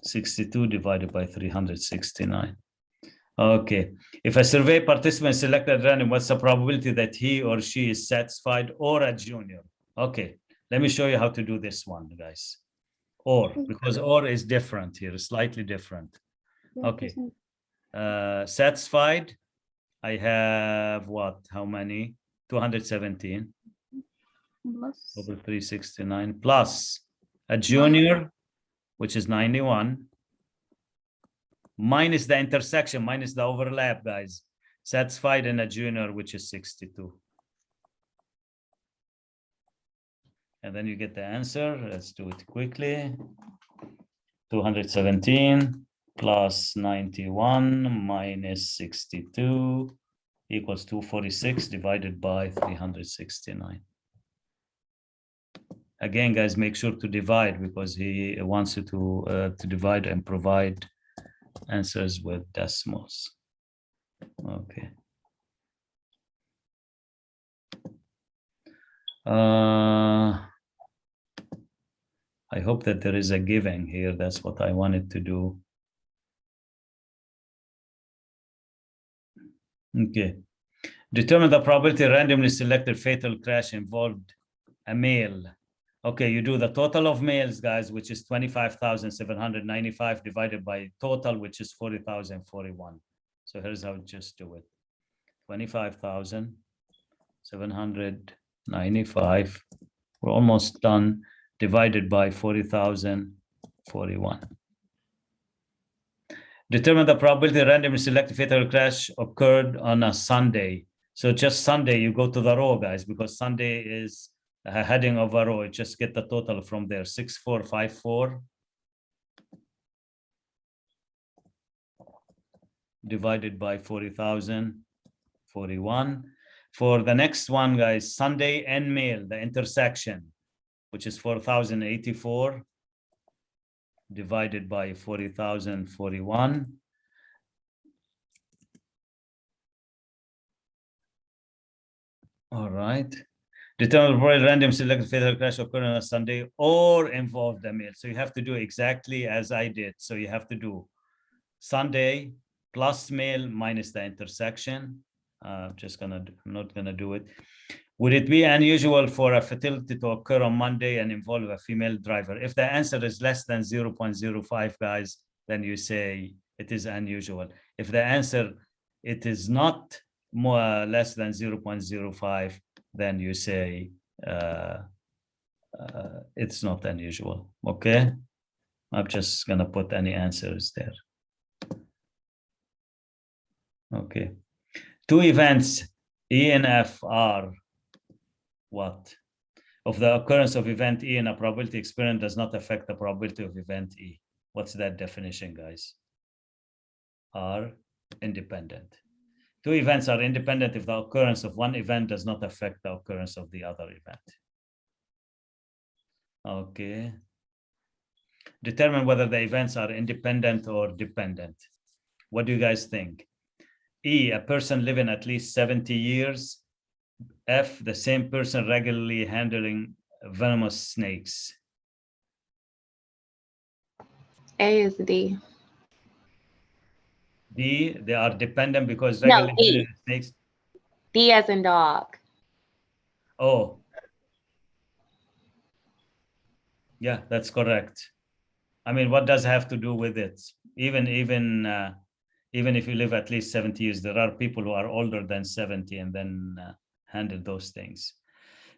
62 divided by 369. Okay. If a survey participant selected at random, what's the probability that he or she is satisfied or a junior? Okay. Let me show you how to do this one, guys. Or, because or is different here, slightly different. Okay. Satisfied, I have what? How many? 217 Plus over 369 plus a junior, which is 91, minus the intersection, minus the overlap, guys. Satisfied and a junior, which is 62. And then you get the answer. Let's do it quickly. 217 plus 91 minus 62 equals 246 divided by 369. Again, guys, make sure to divide because he wants you to divide and provide answers with decimals. Okay. I hope that there is a giving here. That's what I wanted to do. Okay. Determine the probability randomly selected fatal crash involved a male. Okay, you do the total of males, guys, which is 25,795 divided by total, which is 40,041. So here's how to just do it. 25,795. We're almost done. Divided by 40,041. Determine the probability randomly selected fatal crash occurred on a Sunday. So just Sunday, you go to the row, guys, because Sunday is a heading of a row. You just get the total from there, 6454 divided by 40,041. For the next one, guys, Sunday and male, the intersection, which is 4,084 divided by 40,041. All right. Determine the random selected fatal crash occurred on a Sunday or involved a male. So you have to do exactly as I did. So you have to do Sunday plus male minus the intersection. I'm not gonna do it. Would it be unusual for a fatality to occur on Monday and involve a female driver? If the answer is less than 0.05, guys, then you say it is unusual. If the answer, it is not less than 0.05, then you say it's not unusual, okay? I'm just gonna put any answers there. Okay. Two events, E and F, are what? Of the occurrence of event E in a probability experiment does not affect the probability of event E. What's that definition, guys? Are independent. Two events are independent if the occurrence of one event does not affect the occurrence of the other event. Okay. Determine whether the events are independent or dependent. What do you guys think? E, a person living at least 70 years. F, the same person regularly handling venomous snakes. A is D. D, they are dependent because No, regularly D. handling snakes. D as in dog. Oh. Yeah, that's correct. I mean, what does have to do with it? Even if you live at least 70 years, there are people who are older than 70 and then handle those things.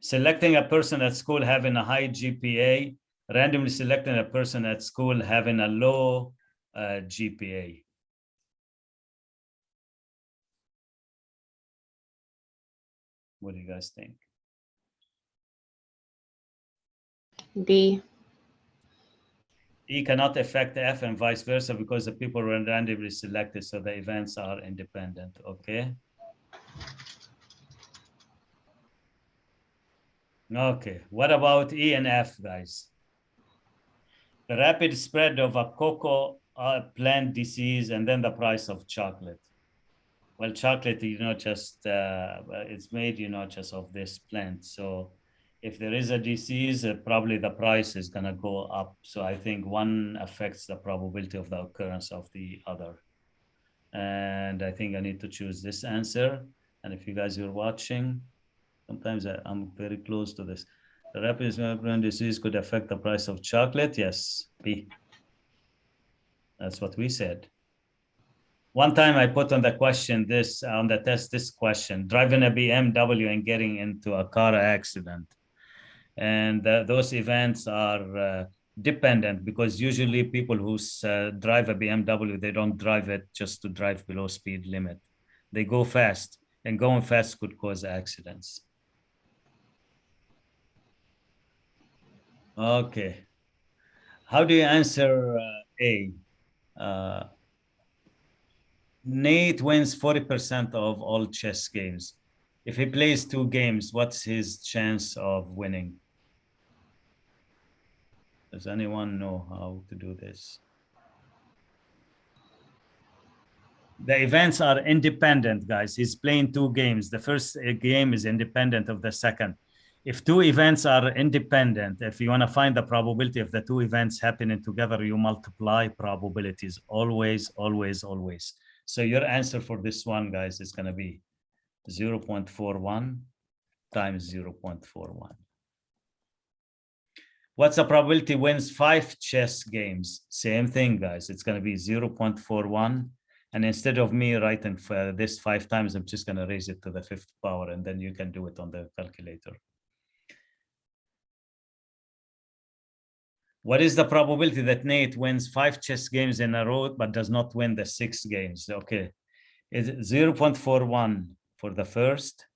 Selecting a person at school having a high GPA, randomly selecting a person at school having a low GPA. What do you guys think? D. E cannot affect F and vice versa because the people were randomly selected, so the events are independent, okay? Okay, what about E and F, guys? The rapid spread of a cocoa plant disease and then the price of chocolate. Well, chocolate, just it's made, just of this plant. So if there is a disease, probably the price is going to go up. So I think one affects the probability of the occurrence of the other. And I think I need to choose this answer. And if you guys are watching, sometimes I'm very close to this. The rapid spread of disease could affect the price of chocolate. Yes, B. That's what we said. One time I put on the question on the test this question: driving a BMW and getting into a car accident. And those events are dependent, because usually people who drive a BMW, they don't drive it just to drive below speed limit. They go fast, and going fast could cause accidents. Okay. How do you answer A? Nate wins 40% of all chess games. If he plays 2 games, what's his chance of winning? Does anyone know how to do this? The events are independent, guys. He's playing 2 games. The first game is independent of the second. If 2 events are independent, if you want to find the probability of the 2 events happening together, you multiply probabilities. Always, always, always. So your answer for this one, guys, is going to be 0.41 times 0.41. What's the probability wins 5 chess games? Same thing, guys. It's going to be 0.41. And instead of me writing this 5 times, I'm just going to raise it to the 5th power, and then you can do it on the calculator. What is the probability that Nate wins 5 chess games in a row, but does not win the 6 games? Okay. Is 0.41 for the first,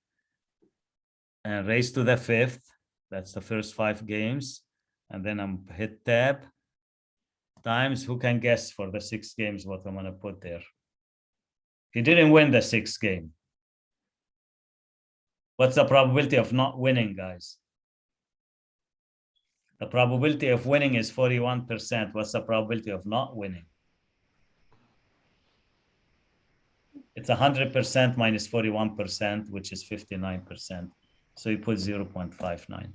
and raised to the 5th. That's the first 5 games. And then I'm hit tab, times, who can guess for the 6 games what I'm going to put there? He didn't win the 6th game. What's the probability of not winning, guys? The probability of winning is 41%. What's the probability of not winning? It's 100% minus 41%, which is 59%. So you put 0.59.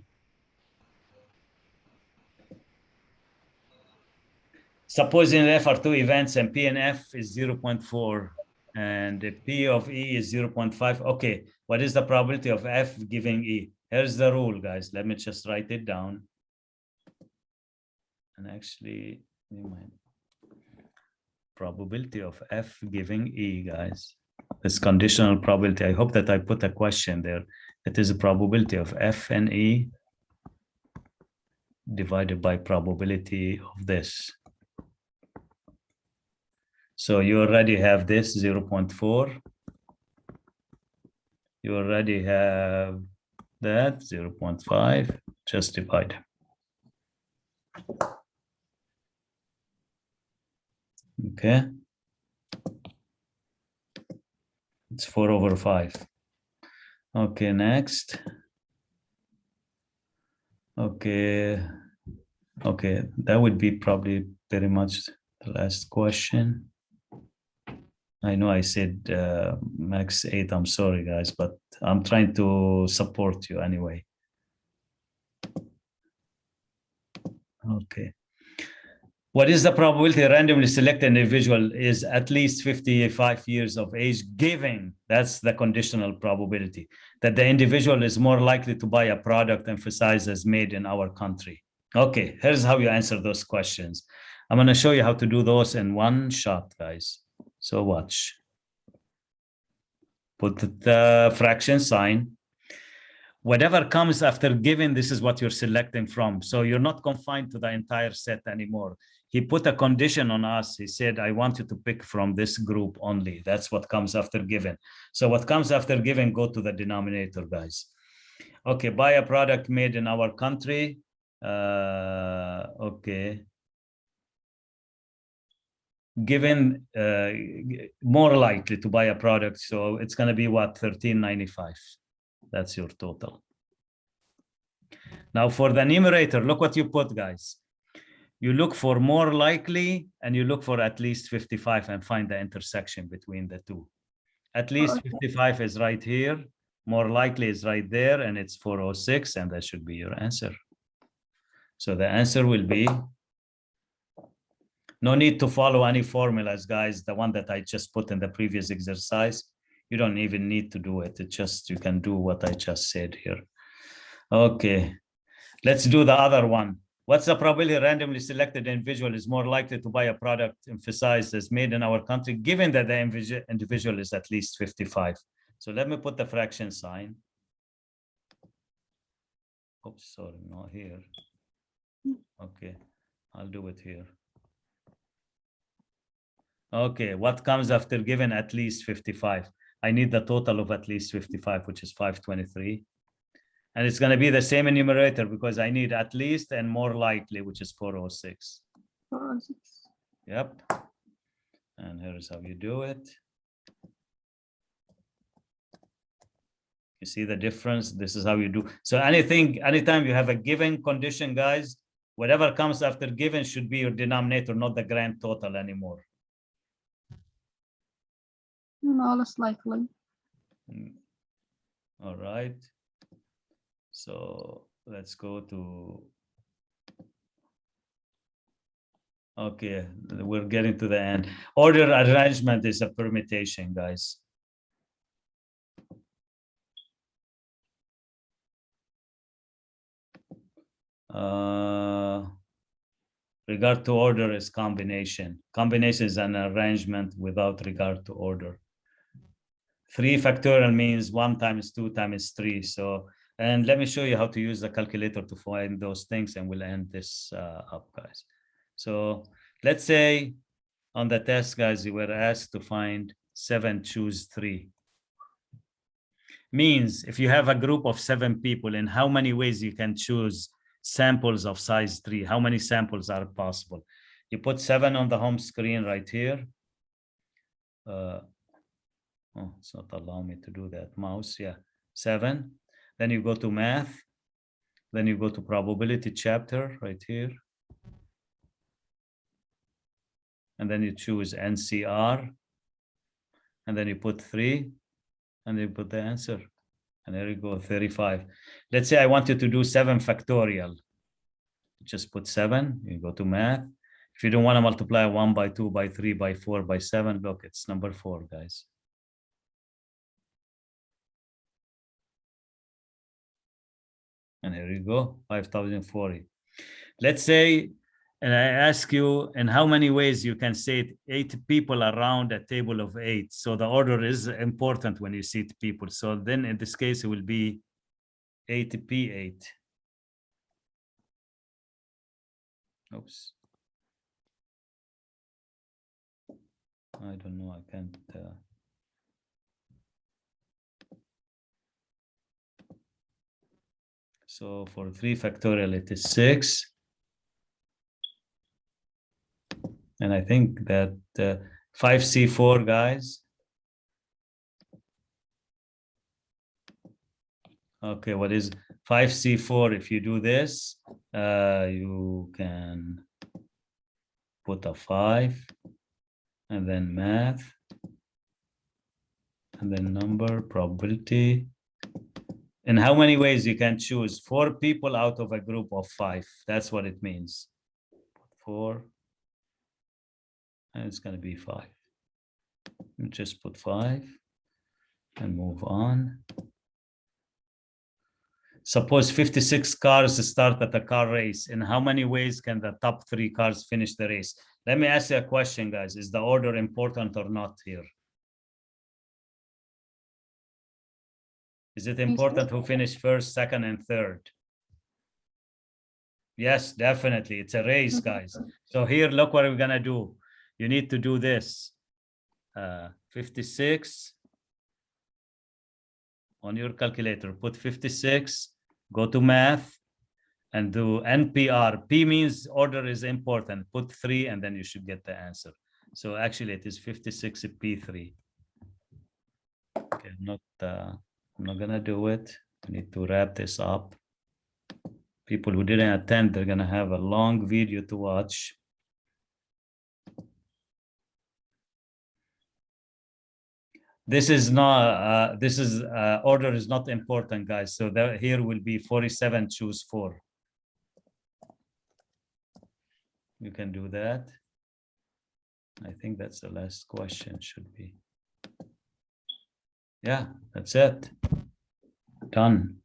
Supposing F are 2 events and P and F is 0.4 and the P of E is 0.5. Okay, what is the probability of F giving E? Here's the rule, guys. Let me just write it down. And actually, probability of F giving E, guys. This conditional probability. I hope that I put a question there. It is a probability of F and E divided by probability of this. So you already have this 0.4. You already have that 0.5. Just divide. Okay. It's 4/5. Okay, next. Okay. Okay, that would be probably very much the last question. I know I said max 8. I'm sorry, guys, but I'm trying to support you anyway. Okay. What is the probability randomly selected individual is at least 55 years of age, given, that's the conditional probability, that the individual is more likely to buy a product emphasized as made in our country? Okay, here's how you answer those questions. I'm going to show you how to do those in one shot, guys. So watch. Put the fraction sign. Whatever comes after given, this is what you're selecting from. So you're not confined to the entire set anymore. He put a condition on us. He said, I want you to pick from this group only. That's what comes after given. So what comes after given, go to the denominator, guys. Okay, buy a product made in our country. Okay. Given more likely to buy a product. So it's going to be what? $13.95. That's your total. Now for the numerator, look what you put, guys. You look for more likely and you look for at least 55 and find the intersection between the two. At least 55 is right here. More likely is right there, and it's 406, and that should be your answer. So the answer will be, no need to follow any formulas, guys. The one that I just put in the previous exercise, you don't even need to do it. It just, you can do what I just said here. Okay, let's do the other one. What's the probability a randomly selected individual is more likely to buy a product emphasized as made in our country, given that the individual is at least 55? So let me put the fraction sign. Oops, sorry, not here. Okay, I'll do it here. Okay, what comes after given at least 55? I need the total of at least 55, which is 523. And it's going to be the same in numerator because I need at least and more likely, which is 406. 406. Yep. And here's how you do it. You see the difference? This is how you do. So anytime you have a given condition, guys, whatever comes after given should be your denominator, not the grand total anymore. No, less likely. All right. So let's go to, okay, we're getting to the end. Order arrangement is a permutation, guys. Regard to order is combination. Combination is an arrangement without regard to order. 3 factorial means 1 times 2 times 3. So, and let me show you how to use the calculator to find those things, and we'll end this up, guys. So let's say on the test, guys, you were asked to find 7, choose 3. Means if you have a group of 7 people, in how many ways you can choose samples of size 3? How many samples are possible? You put 7 on the home screen right here. Oh, it's not allowing me to do that. Mouse, yeah, 7. Then you go to math. Then you go to probability chapter right here. And then you choose NCR. And then you put 3. And you put the answer. And there you go, 35. Let's say I wanted to do 7 factorial. Just put 7. You go to math. If you don't want to multiply 1 by 2 by 3 by 4 by 7, look, it's number 4, guys. And here you go, 5040. Let's say, and I ask you in how many ways you can sit 8 people around a table of 8. So the order is important when you seat people. So then in this case, it will be 8p8. Oops. I don't know, I can't. So for 3 factorial, it is 6. And I think that 5C4, guys. Okay, what is 5C4? If you do this, you can put a 5 and then math and then number, probability. In how many ways you can choose 4 people out of a group of 5? That's what it means. 4, and it's going to be 5. You just put 5 and move on. Suppose 56 cars start at a car race. In how many ways can the top 3 cars finish the race? Let me ask you a question, guys. Is the order important or not here? Is it important who finished first, second, and third? Yes, definitely. It's a race, guys. So here, look what we're going to do. You need to do this. 56 on your calculator. Put 56, go to math, and do NPR. P means order is important. Put 3, and then you should get the answer. So actually, it is 56P3. Okay, I'm not gonna do it. I need to wrap this up. People who didn't attend, they're gonna have a long video to watch. This is not, order is not important, guys. So that here will be 47, choose 4. You can do that. I think that's the last question, should be. Yeah, that's it. Done.